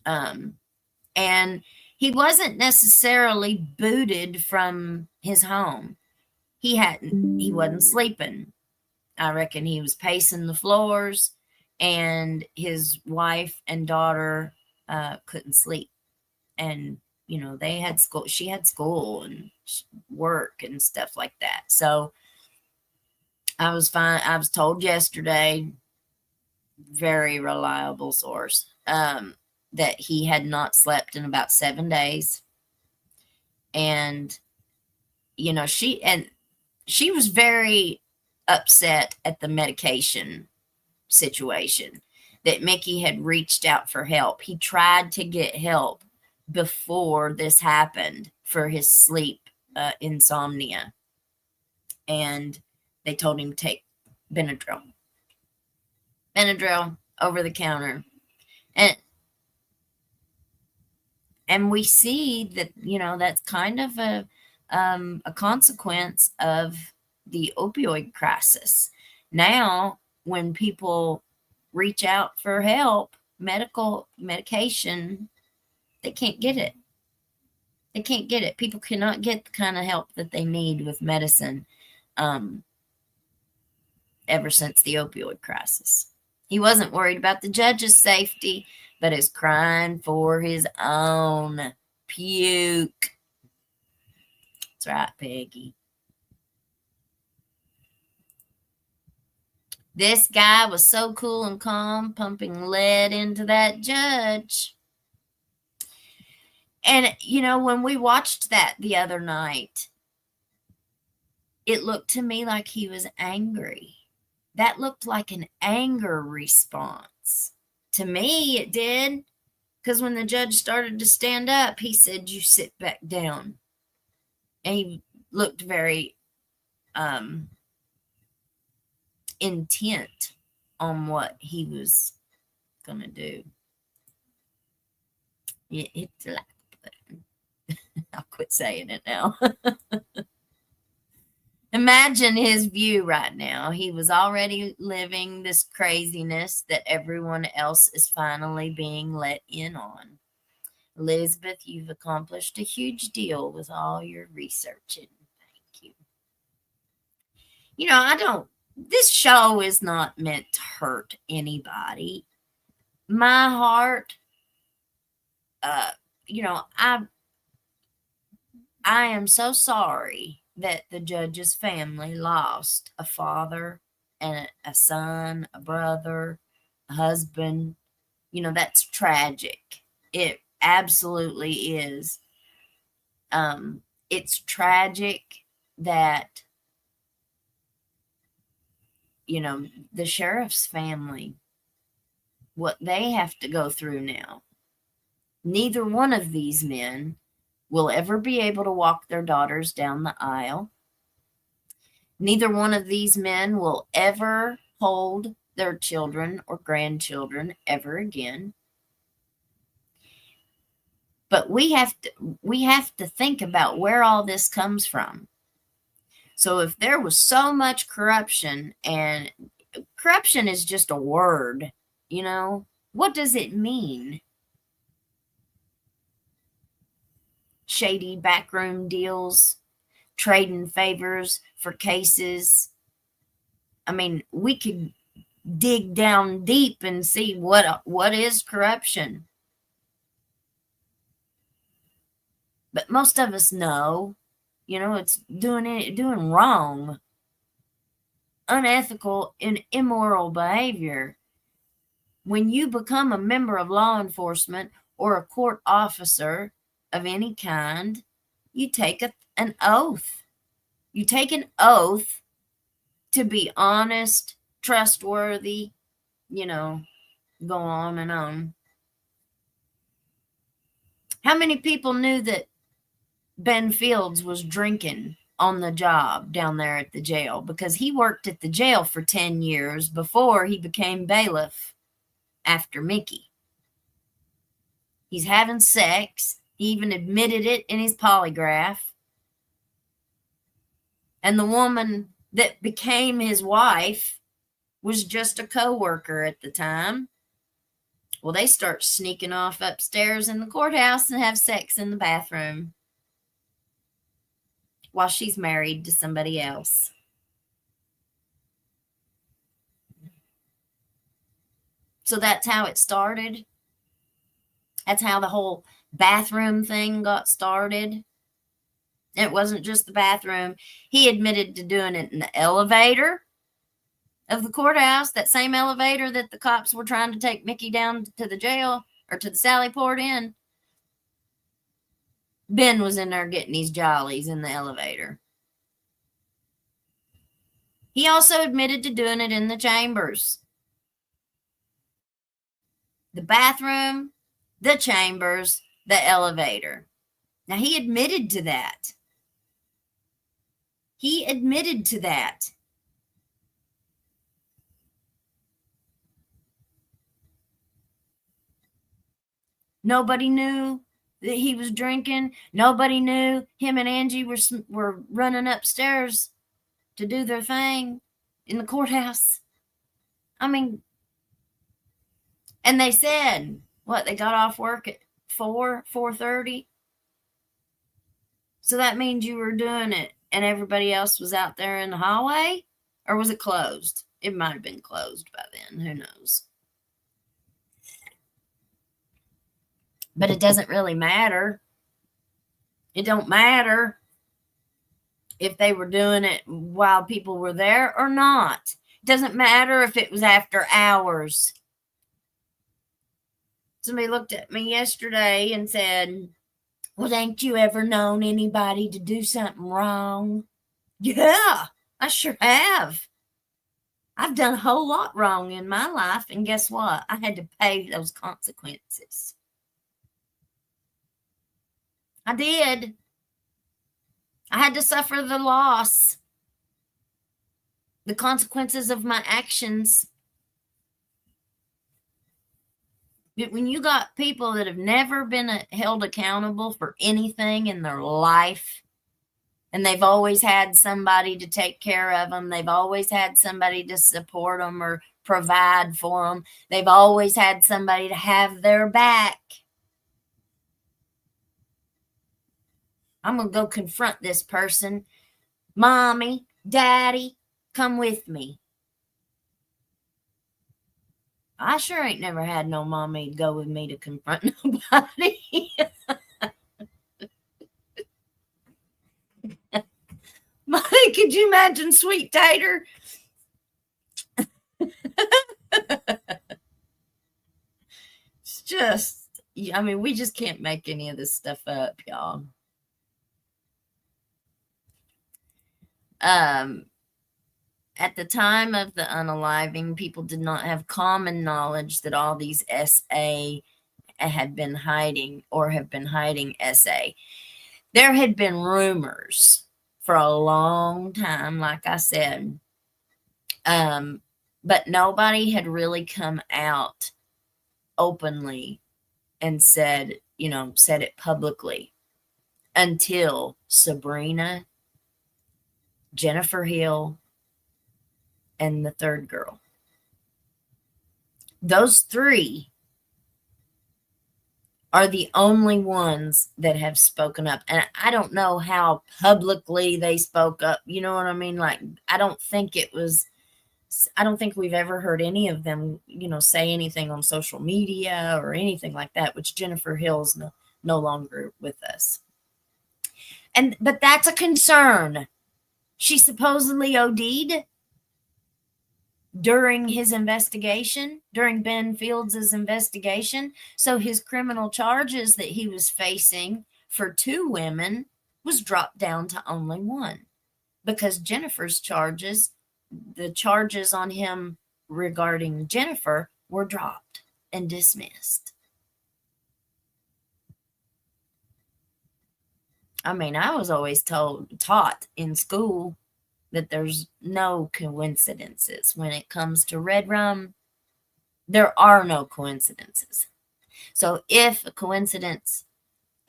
And he wasn't necessarily booted from his home. He wasn't sleeping. I reckon he was pacing the floors, and his wife and daughter couldn't sleep. And, you know, they had school. She had school and work and stuff like that. So I was fine. I was told yesterday, very reliable source, that he had not slept in about 7 days. And you know, she was very upset at the medication situation, that Mickey had reached out for help. He tried to get help before this happened for his sleep insomnia. And they told him to take Benadryl. Benadryl over the counter. And we see that, you know, that's kind of a consequence of the opioid crisis. Now, when people reach out for help, medication, they can't get it. They can't get it. People cannot get the kind of help that they need with medicine ever since the opioid crisis. He wasn't worried about the judge's safety, but is crying for his own. Puke. That's right, Peggy. This guy was so cool and calm, pumping lead into that judge. And, you know, when we watched that the other night, it looked to me like he was angry. That looked like an anger response. To me, it did. Because when the judge started to stand up, he said, "You sit back down." And he looked very intent on what he was going to do. It's like I'll quit saying it now. Imagine his view right now. He was already living this craziness that everyone else is finally being let in on. Elizabeth, you've accomplished a huge deal with all your researching. Thank you. You know, this show is not meant to hurt anybody. My heart, you know, I am so sorry that the judge's family lost a father and a son, a brother, a husband. You know, that's tragic. It absolutely is. It's tragic that, you know, the sheriff's family, what they have to go through now. Neither one of these men will ever be able to walk their daughters down the aisle. Neither one of these men will ever hold their children or grandchildren ever again. But we have to think about where all this comes from. So if there was so much corruption, and corruption is just a word, you know, what does it mean? Shady backroom deals, trading favors for cases. I mean, we could dig down deep and see what is corruption. But most of us know, you know, it's doing wrong, unethical and immoral behavior. When you become a member of law enforcement or a court officer of any kind, you take an oath. You take an oath to be honest, trustworthy, you know, go on and on. How many people knew that Ben Fields was drinking on the job down there at the jail? Because he worked at the jail for 10 years before he became bailiff after Mickey. He's having sex. He even admitted it in his polygraph. And the woman that became his wife was just a co-worker at the time. Well, they start sneaking off upstairs in the courthouse and have sex in the bathroom while she's married to somebody else. So that's how it started. That's how the whole bathroom thing got started. It wasn't just the bathroom. He admitted to doing it in the elevator of the courthouse, that same elevator that the cops were trying to take Mickey down to the jail or to the Sallyport in. Ben was in there getting his jollies in the elevator. He also admitted to doing it in the chambers. The bathroom, the chambers, the elevator. Now, he admitted to that. He admitted to that. Nobody knew that he was drinking. Nobody knew him and Angie were running upstairs to do their thing in the courthouse. I mean, and they said, what, they got off work at 4:30? So that means you were doing it and everybody else was out there in the hallway? Or was it closed? It might have been closed by then. Who knows? But it doesn't really matter. It don't matter if they were doing it while people were there or not. It doesn't matter if it was after hours. Somebody looked at me yesterday and said, well, ain't you ever known anybody to do something wrong? Yeah, I sure have. I've done a whole lot wrong in my life, and guess what? I had to pay those consequences. I did. I had to suffer the loss, the consequences of my actions. But when you got people that have never been held accountable for anything in their life, and they've always had somebody to take care of them, they've always had somebody to support them or provide for them, they've always had somebody to have their back. I'm going to go confront this person. Mommy, Daddy, come with me. I sure ain't never had no mommy go with me to confront nobody. Mommy, could you imagine Sweet Tater? It's just, I mean, we just can't make any of this stuff up, y'all. At the time of the unaliving, people did not have common knowledge that all these SA had been hiding or have been hiding SA. There had been rumors for a long time, like I said, but nobody had really come out openly and said it publicly until Sabrina, Jennifer Hill, and the third girl. Those three are the only ones that have spoken up. And I don't know how publicly they spoke up. You know what I mean? Like, I don't think we've ever heard any of them, say anything on social media or anything like that, which Jennifer Hill's no longer with us. But that's a concern. She supposedly OD'd during his investigation, during Ben Fields' investigation. So his criminal charges that he was facing for 2 women was dropped down to only 1 because Jennifer's charges, the charges on him regarding Jennifer, were dropped and dismissed. I mean, I was always taught in school that there's no coincidences. When it comes to red rum, there are no coincidences. So if a coincidence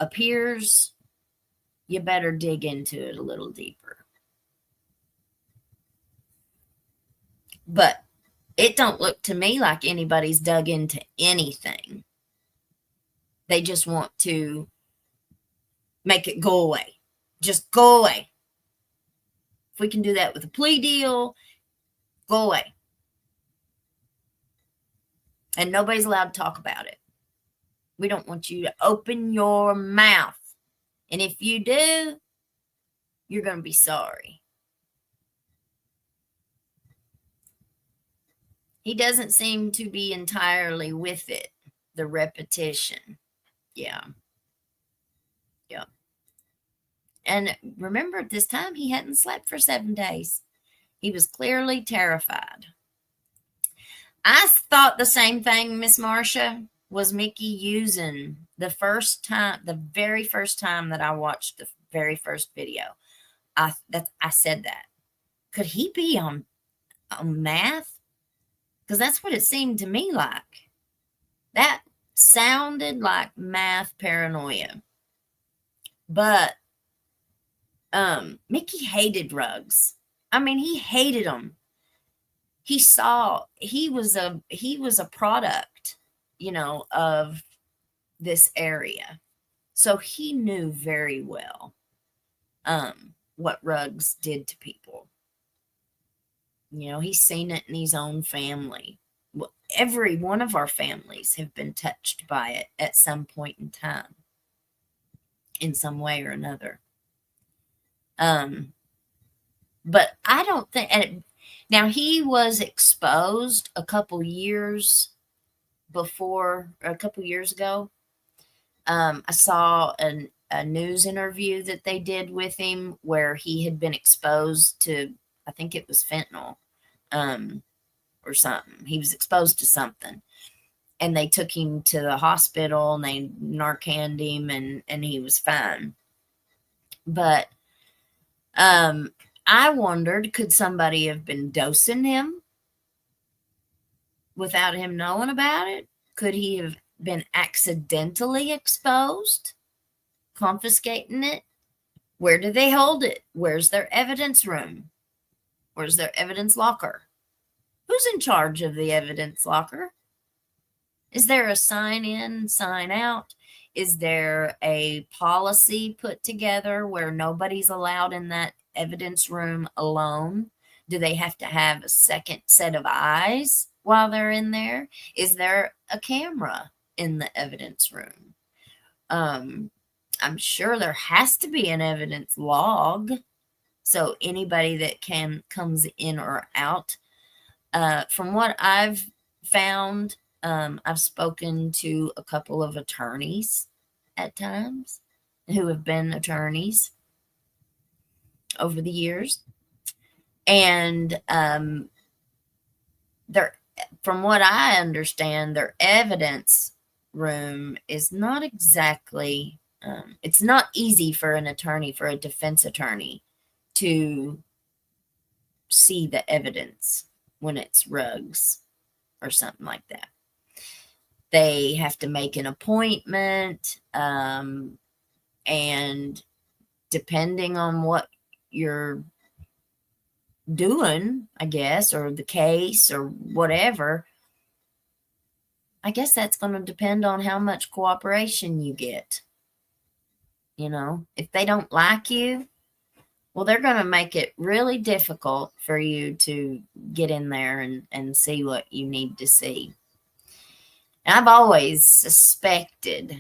appears, you better dig into it a little deeper. But it don't look to me like anybody's dug into anything. They just want to make it go away. Just go away. If we can do that with a plea deal, go away. And nobody's allowed to talk about it. We don't want you to open your mouth. And if you do, you're going to be sorry. He doesn't seem to be entirely with it. The repetition. Yeah. And remember, at this time, he hadn't slept for 7 days. He was clearly terrified. I thought the same thing, Miss Marcia. Was Mickey using the very first time that I watched the very first video? I said that. Could he be on math? Because that's what it seemed to me like. That sounded like math paranoia. But Mickey hated drugs. I mean, he hated them. He was a product, of this area. So he knew very well what drugs did to people. He's seen it in his own family. Every one of our families have been touched by it at some point in time, in some way or another. But I don't think, now he was exposed a couple years ago. I saw a news interview that they did with him where he had been exposed to, I think it was fentanyl, or something. He was exposed to something, and they took him to the hospital and they Narcaned him, and he was fine. But I wondered, could somebody have been dosing him without him knowing about it? Could he have been accidentally exposed, confiscating it? Where do they hold it? Where's their evidence room? Where's their evidence locker? Who's in charge of the evidence locker? Is there a sign in, sign out? Is there a policy put together where nobody's allowed in that evidence room alone? Do they have to have a second set of eyes while they're in there? Is there a camera in the evidence room? I'm sure there has to be an evidence log, so anybody that comes in or out. From what I've found, I've spoken to a couple of attorneys at times who have been attorneys over the years. And from what I understand, their evidence room is not exactly, it's not easy for a defense attorney, to see the evidence when it's rugs or something like that. They have to make an appointment, and depending on what you're doing, I guess, or the case or whatever, I guess that's going to depend on how much cooperation you get. If they don't like you, well, they're going to make it really difficult for you to get in there and see what you need to see. And I've always suspected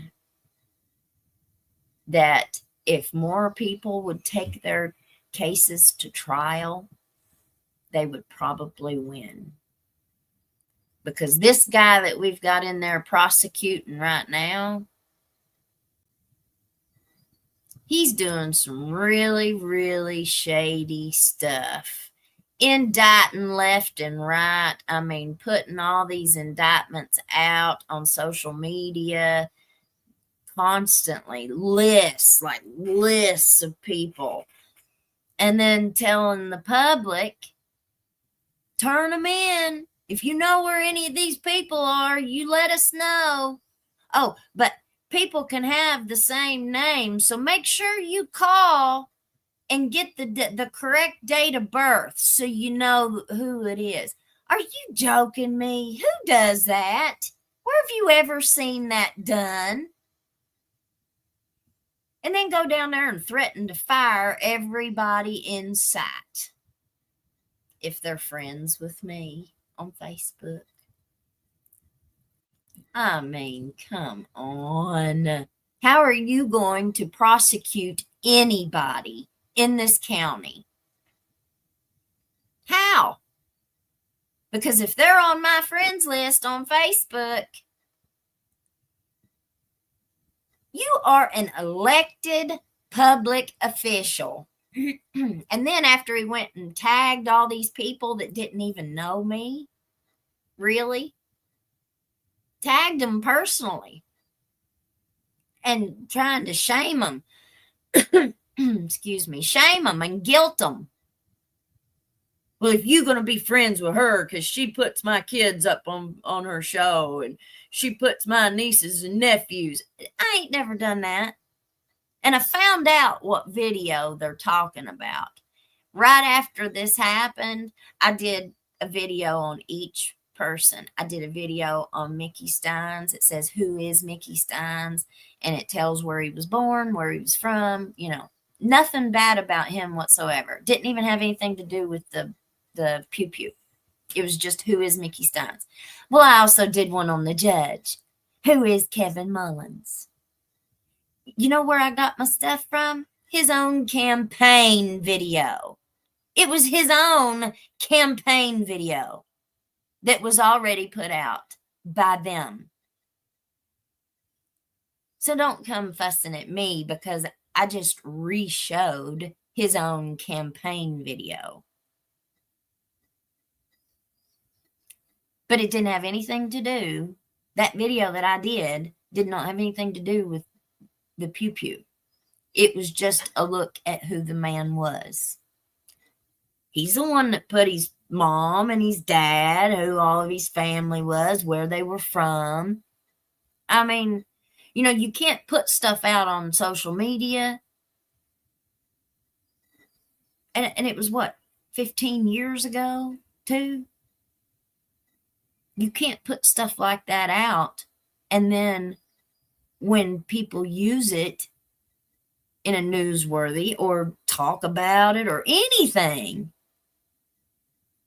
that if more people would take their cases to trial, they would probably win. Because this guy that we've got in there prosecuting right now, he's doing some really, really shady stuff. Indicting left and right. I mean, putting all these indictments out on social media constantly. Lists of people. And then telling the public, turn them in. If you know where any of these people are, you let us know. Oh, but people can have the same name, so make sure you call and get the correct date of birth so you know who it is. Are you joking me? Who does that? Where have you ever seen that done? And then go down there and threaten to fire everybody in sight if they're friends with me on Facebook. I mean, come on. How are you going to prosecute anybody in this county? How? Because if they're on my friends list on Facebook, you are an elected public official. And then after he went and tagged all these people that didn't even know me, really, tagged them personally and trying to shame them, excuse me, shame them and guilt them. Well, if you're going to be friends with her because she puts my kids up on her show and she puts my nieces and nephews, I ain't never done that. And I found out what video they're talking about. Right after this happened, I did a video on each person. I did a video on Mickey Stines. It says, who is Mickey Stines? And it tells where he was born, where he was from, you know, nothing bad about him whatsoever. Didn't even have anything to do with the pew pew. It was just, who is Mickey Stines? Well, I also did one on the judge. Who is Kevin Mullins? You know where I got my stuff from? His own campaign video. It was his own campaign video that was already put out by them. So don't come fussing at me because I just re-showed his own campaign video. But it didn't have anything to do, that video that I did not have anything to do with the pew pew. It was just a look at who the man was. He's the one that put his mom and his dad, who all of his family was, where they were from. I mean, you know, you can't put stuff out on social media. And it was what, 15 years ago, too? You can't put stuff like that out. And then when people use it in a newsworthy or talk about it or anything,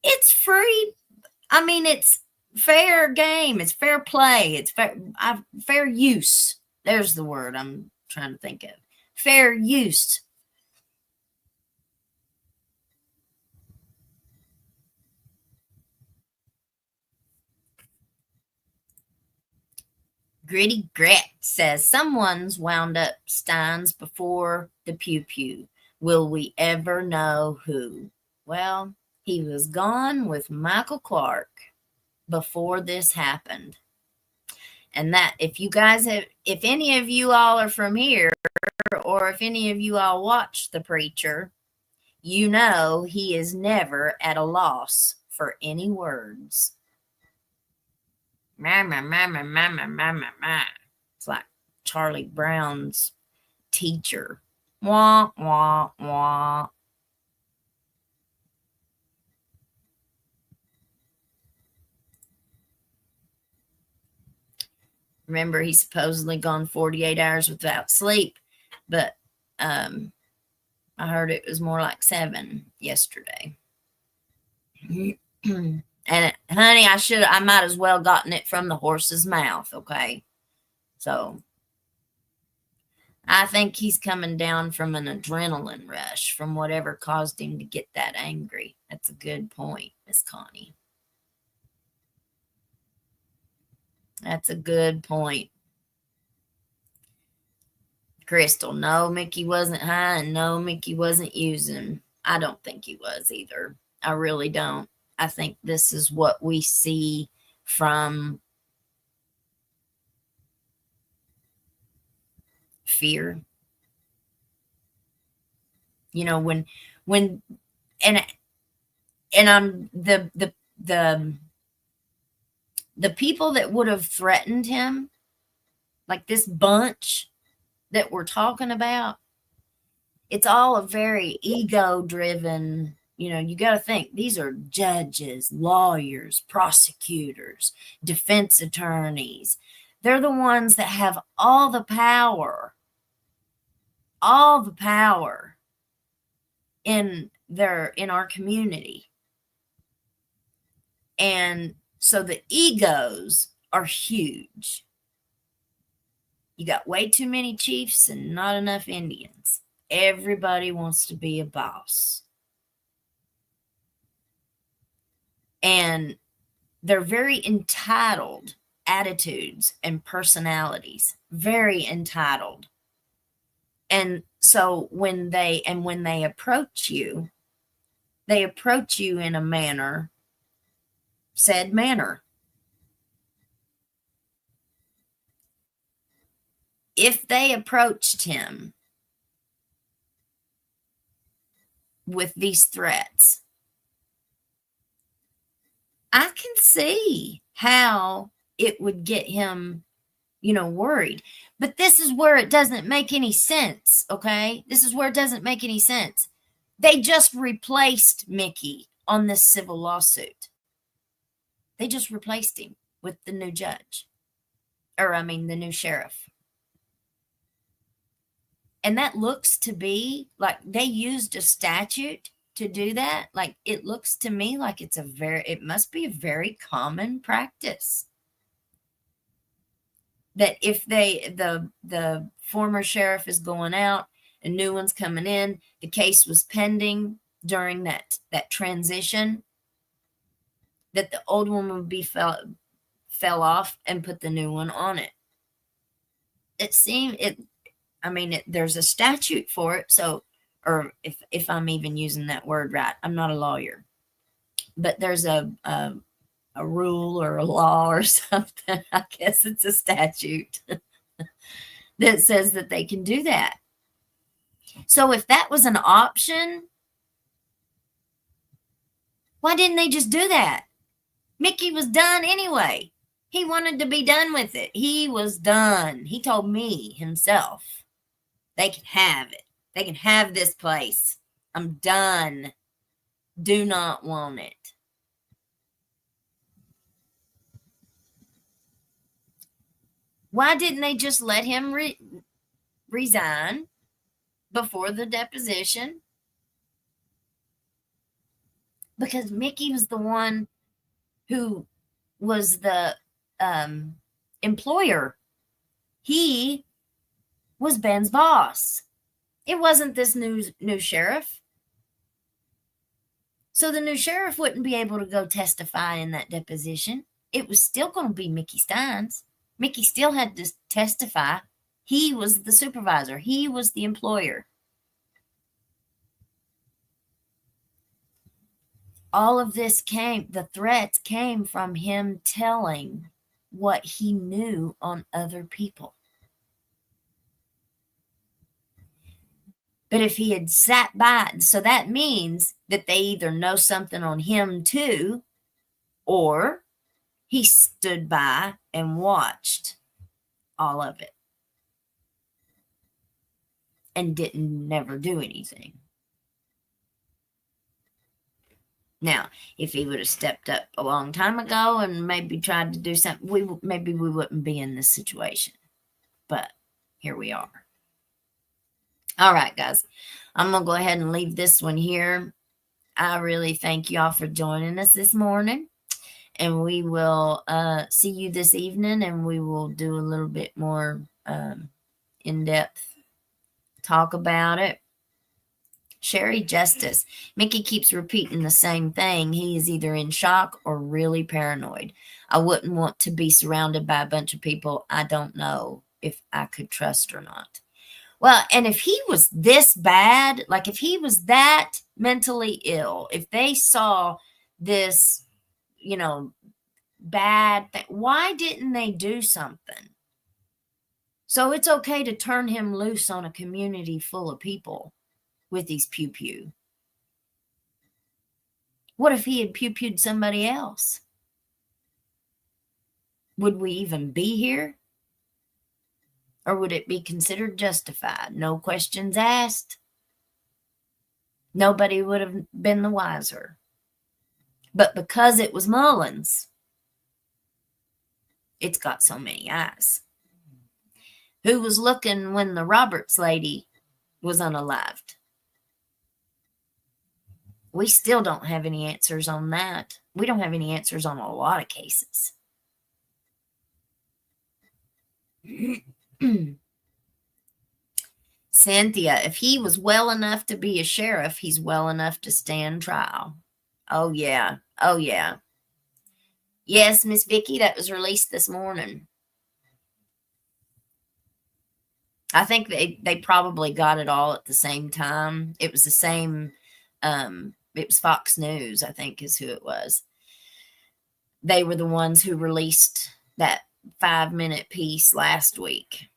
it's free. I mean, it's fair game. It's fair play. It's fair use. There's the word I'm trying to think of. Fair use. Gritty Grit says, someone's wound up Stines before the pew pew. Will we ever know who? Well, he was gone with Michael Clark before this happened. And that, if you guys have, if any of you all are from here, or if any of you all watch The Preacher, you know he is never at a loss for any words. It's like Charlie Brown's teacher. Wah, wah, wah. Remember, he's supposedly gone 48 hours without sleep, but I heard it was more like 7 yesterday. And honey, I might as well gotten it from the horse's mouth, okay? So I think he's coming down from an adrenaline rush from whatever caused him to get that angry. That's a good point, Miss Connie. That's a good point. Crystal, no, Mickey wasn't high, and no, Mickey wasn't using. I don't think he was either. I really don't. I think this is what we see from fear. You know, when and I'm the people that would have threatened him, like this bunch that we're talking about, it's all a very ego-driven. You know, you got to think, these are judges, lawyers, prosecutors, defense attorneys. They're the ones that have all the power in our community. And so the egos are huge. You got way too many chiefs and not enough Indians. Everybody wants to be a boss. And they're very entitled attitudes and personalities, very entitled. And So when they approach you in a manner, said manner. If they approached him with these threats, I can see how it would get him, worried. But this is where it doesn't make any sense, okay? This is where it doesn't make any sense. They just replaced Mickey on this civil lawsuit. They just replaced him with the new judge. The new sheriff. And that looks to be like they used a statute to do that. Like, it looks to me like it must be a very common practice. That if the former sheriff is going out, a new one's coming in, the case was pending during that transition, that the old one would be fell off and put the new one on it. There's a statute for it. So, or if I'm even using that word right, I'm not a lawyer, but there's a rule or a law or something. I guess it's a statute that says that they can do that. So if that was an option, why didn't they just do that? Mickey was done anyway. He wanted to be done with it. He was done. He told me himself, they can have it. They can have this place. I'm done. Do not want it. Why didn't they just let him resign before the deposition? Because Mickey was the one who was the employer. He was Ben's boss. It wasn't this new sheriff. So the new sheriff wouldn't be able to go testify in that deposition. It was still going to be Mickey Stines. Mickey still had to testify. He was the supervisor. He was the employer. All of this the threats came from him telling what he knew on other people. But if he had sat by, so that means that they either know something on him too, or he stood by and watched all of it and didn't never do anything. Now, if he would have stepped up a long time ago and maybe tried to do something, maybe we wouldn't be in this situation. But here we are. All right, guys. I'm going to go ahead and leave this one here. I really thank y'all for joining us this morning. And we will see you this evening, and we will do a little bit more in-depth talk about it. Sherry Justice. Mickey keeps repeating the same thing. He is either in shock or really paranoid. I wouldn't want to be surrounded by a bunch of people I don't know if I could trust or not. Well, and if he was this bad, like if he was that mentally ill, if they saw this, bad thing, why didn't they do something? So it's okay to turn him loose on a community full of people with these pew-pew. What if he had pew-pewed somebody else? Would we even be here? Or would it be considered justified? No questions asked. Nobody would have been the wiser. But because it was Mullins, it's got so many eyes. Who was looking when the Roberts lady was unalived? We still don't have any answers on that. We don't have any answers on a lot of cases. Cynthia, if he was well enough to be a sheriff, he's well enough to stand trial. Oh, yeah. Oh, yeah. Yes, Miss Vicky, that was released this morning. I think they probably got it all at the same time. It was the same. It was Fox News, I think, is who it was. They were the ones who released that 5-minute piece last week.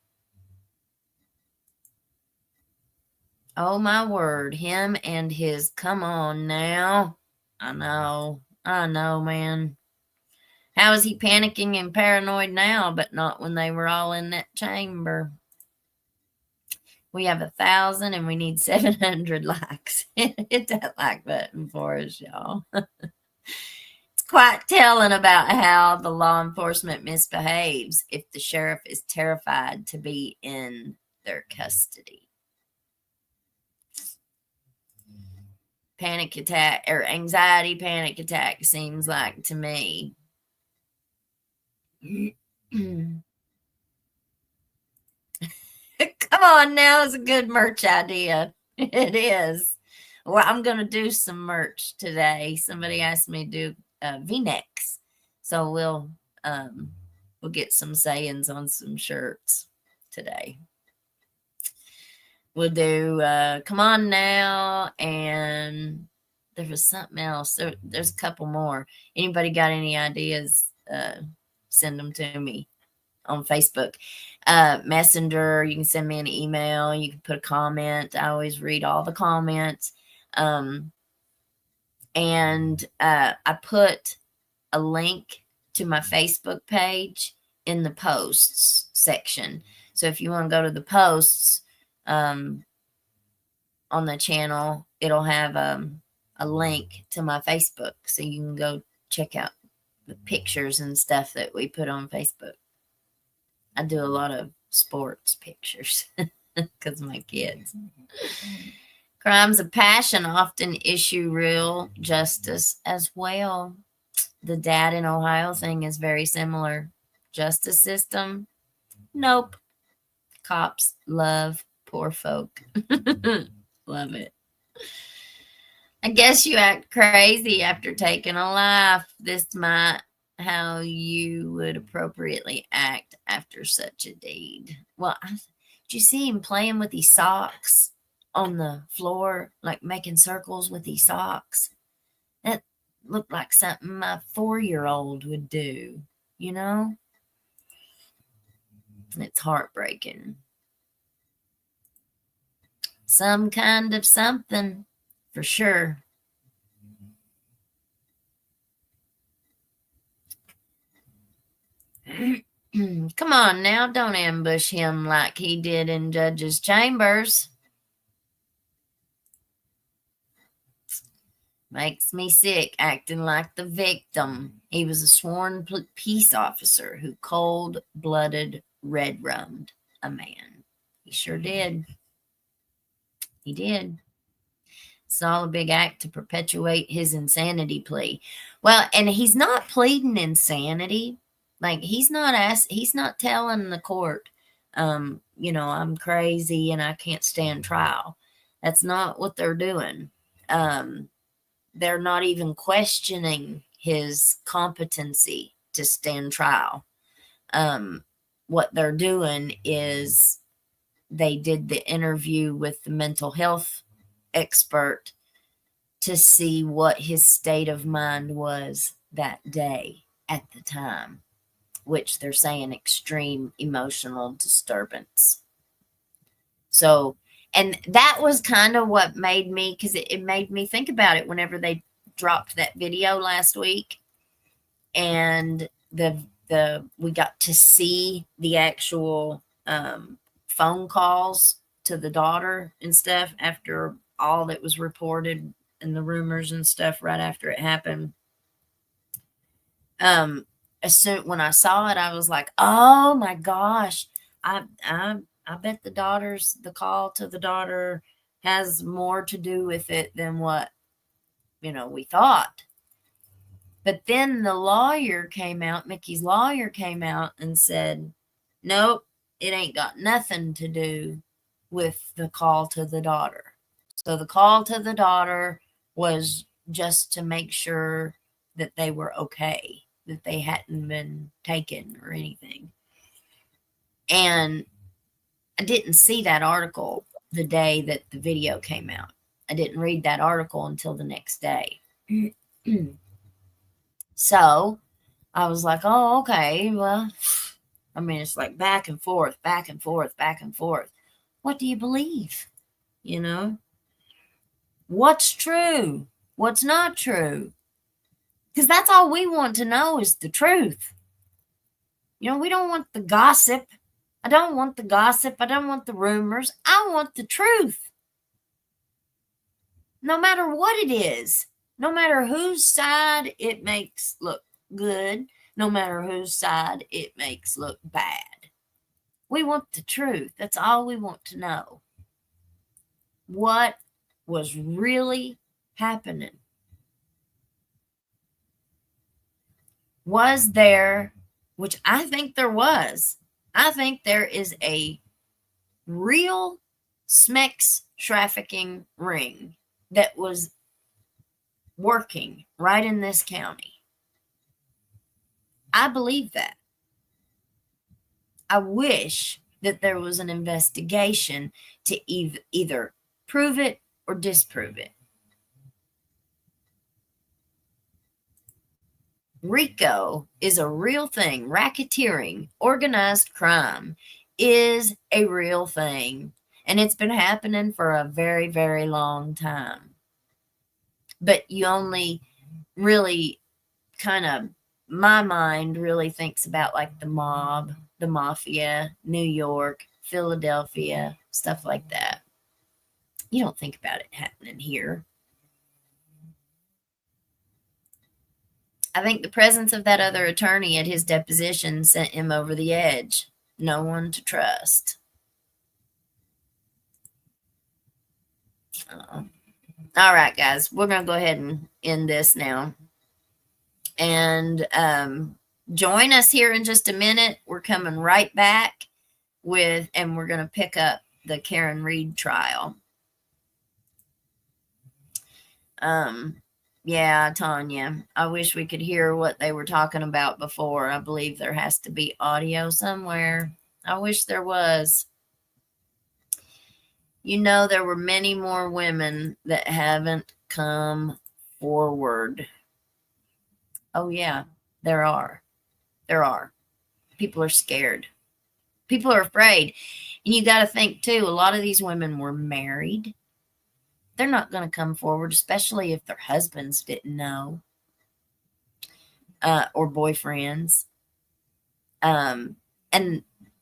Oh my word, him and his come on now. I know, man. How is he panicking and paranoid now, but not when they were all in that chamber? We have 1,000 and we need 700 likes. Hit that like button for us, y'all. It's quite telling about how the law enforcement misbehaves if the sheriff is terrified to be in their custody. Panic attack or anxiety panic attack seems like to me. Come on now, it's a good merch idea. It is. Well, I'm going to do some merch today. Somebody asked me to do V-necks. So we'll get some sayings on some shirts today. We'll do come on now, and there was something else. There's a couple more. Anybody got any ideas? Send them to me on Facebook. Messenger, you can send me an email. You can put a comment. I always read all the comments. And I put a link to my Facebook page in the posts section. So if you want to go to the posts on the channel, it'll have a link to my Facebook. So you can go check out the pictures and stuff that we put on Facebook. I do a lot of sports pictures because of my kids. Crimes of passion often issue real justice as well. The dad in Ohio thing is very similar. Justice system? Nope. Cops love poor folk. Love it. I guess you act crazy after taking a life. This might how you would appropriately act after such a deed. Well, did you see him playing with these socks on the floor, like making circles with these socks? That looked like something my 4-year-old would do, you know? It's heartbreaking. Some kind of something, for sure. Come on now, don't ambush him like he did in Judge's chambers. Makes me sick, acting like the victim. He was a sworn peace officer who cold-blooded red-rummed a man. He sure did. He did. It's all a big act to perpetuate his insanity plea. Well, and he's not pleading insanity. Like, he's not telling the court, I'm crazy and I can't stand trial. That's not what they're doing. They're not even questioning his competency to stand trial. What they're doing is they did the interview with the mental health expert to see what his state of mind was that day at the time, which they're saying extreme emotional disturbance. So, and that was kind of what made me, because it made me think about it whenever they dropped that video last week, and we got to see the actual phone calls to the daughter and stuff after all that was reported and the rumors and stuff right after it happened. When I saw it, I was like, oh my gosh, I bet the call to the daughter has more to do with it than what, we thought. But then the lawyer came out, Mickey's lawyer came out and said, nope, it ain't got nothing to do with the call to the daughter. So the call to the daughter was just to make sure that they were okay, that they hadn't been taken or anything. And I didn't see that article the day that the video came out. I didn't read that article until the next day. So I was like, oh, okay. Well, I mean, it's like back and forth, back and forth, back and forth. What do you believe? You know? What's true? What's not true? Because that's all we want to know is the truth. You know, we don't want the gossip. I don't want the gossip. I don't want the rumors. I want the truth. No matter what it is, no matter whose side it makes look good, no matter whose side it makes look bad. We want the truth. That's all we want to know. What was really happening? Was there, which I think there was, I think there is a real sex trafficking ring that was working right in this county. I believe that. I wish that there was an investigation to either prove it or disprove it. RICO is a real thing. Racketeering, organized crime is a real thing. And it's been happening for a very, very long time. But you only really kind of, my mind really thinks about like the mob, the mafia, New York, Philadelphia, stuff like that. You don't think about it happening here. I think the presence of that other attorney at his deposition sent him over the edge. No one to trust. All right, guys, we're going to go ahead and end this now. And join us here in just a minute. We're coming right back with, and we're going to pick up the Karen Reed trial. Yeah, Tanya, I wish we could hear what they were talking about before. I believe there has to be audio somewhere. I wish there was. You know, there were many more women that haven't come forward. Oh, yeah, there are. There are. People are scared. People are afraid. And you got to think, too, a lot of these women were married. They're not going to come forward, especially if their husbands didn't know. Or boyfriends. And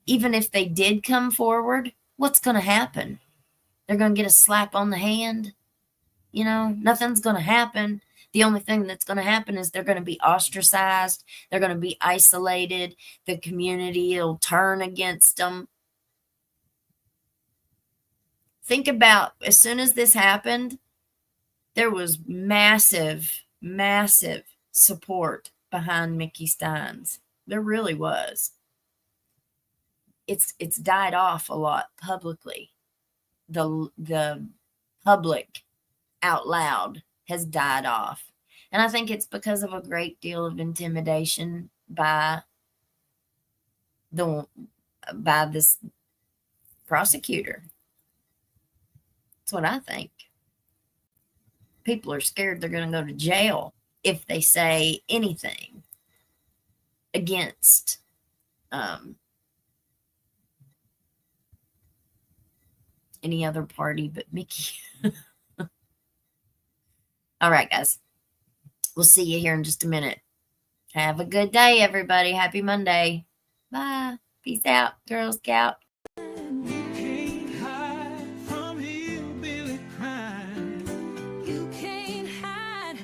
even if they did come forward, what's going to happen? They're going to get a slap on the hand. You know, nothing's going to happen. The only thing that's going to happen is they're going to be ostracized. They're going to be isolated. The community will turn against them. Think about, as soon as this happened, there was massive, massive support behind Mickey Stines. There really was. It's died off a lot publicly. The public out loud has died off. And I think it's because of a great deal of intimidation by this prosecutor. That's what I think. People are scared they're going to go to jail if they say anything against any other party but Mickey. All right, guys. We'll see you here in just a minute. Have a good day, everybody. Happy Monday. Bye. Peace out, Girl Scout. You can't hide from hillbilly crime. You can't hide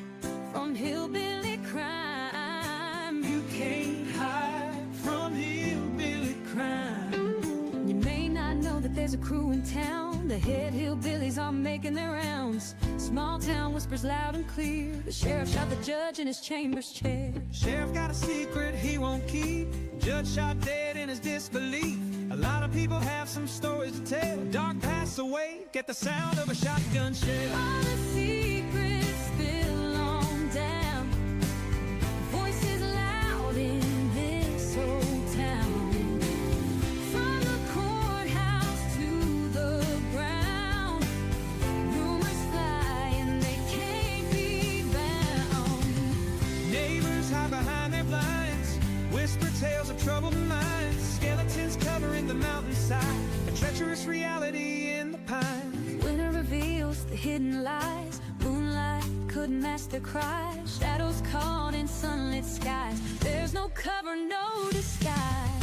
from hillbilly crime. You can't hide from hillbilly crime. You may not know that there's a crew in town. The head hillbillies are making their rounds. Small town whispers loud and clear. The sheriff shot the judge in his chambers chair. Sheriff got a secret he won't keep. Judge shot dead in his disbelief. A lot of people have some stories to tell. Dark passed away, get the sound of a shotgun shell. All the secrets spill on down. Voices loud in this old town. From the courthouse reality in the pines. Winter reveals the hidden lies. Moonlight couldn't mask the cries. Shadows caught in sunlit skies. There's no cover, no disguise.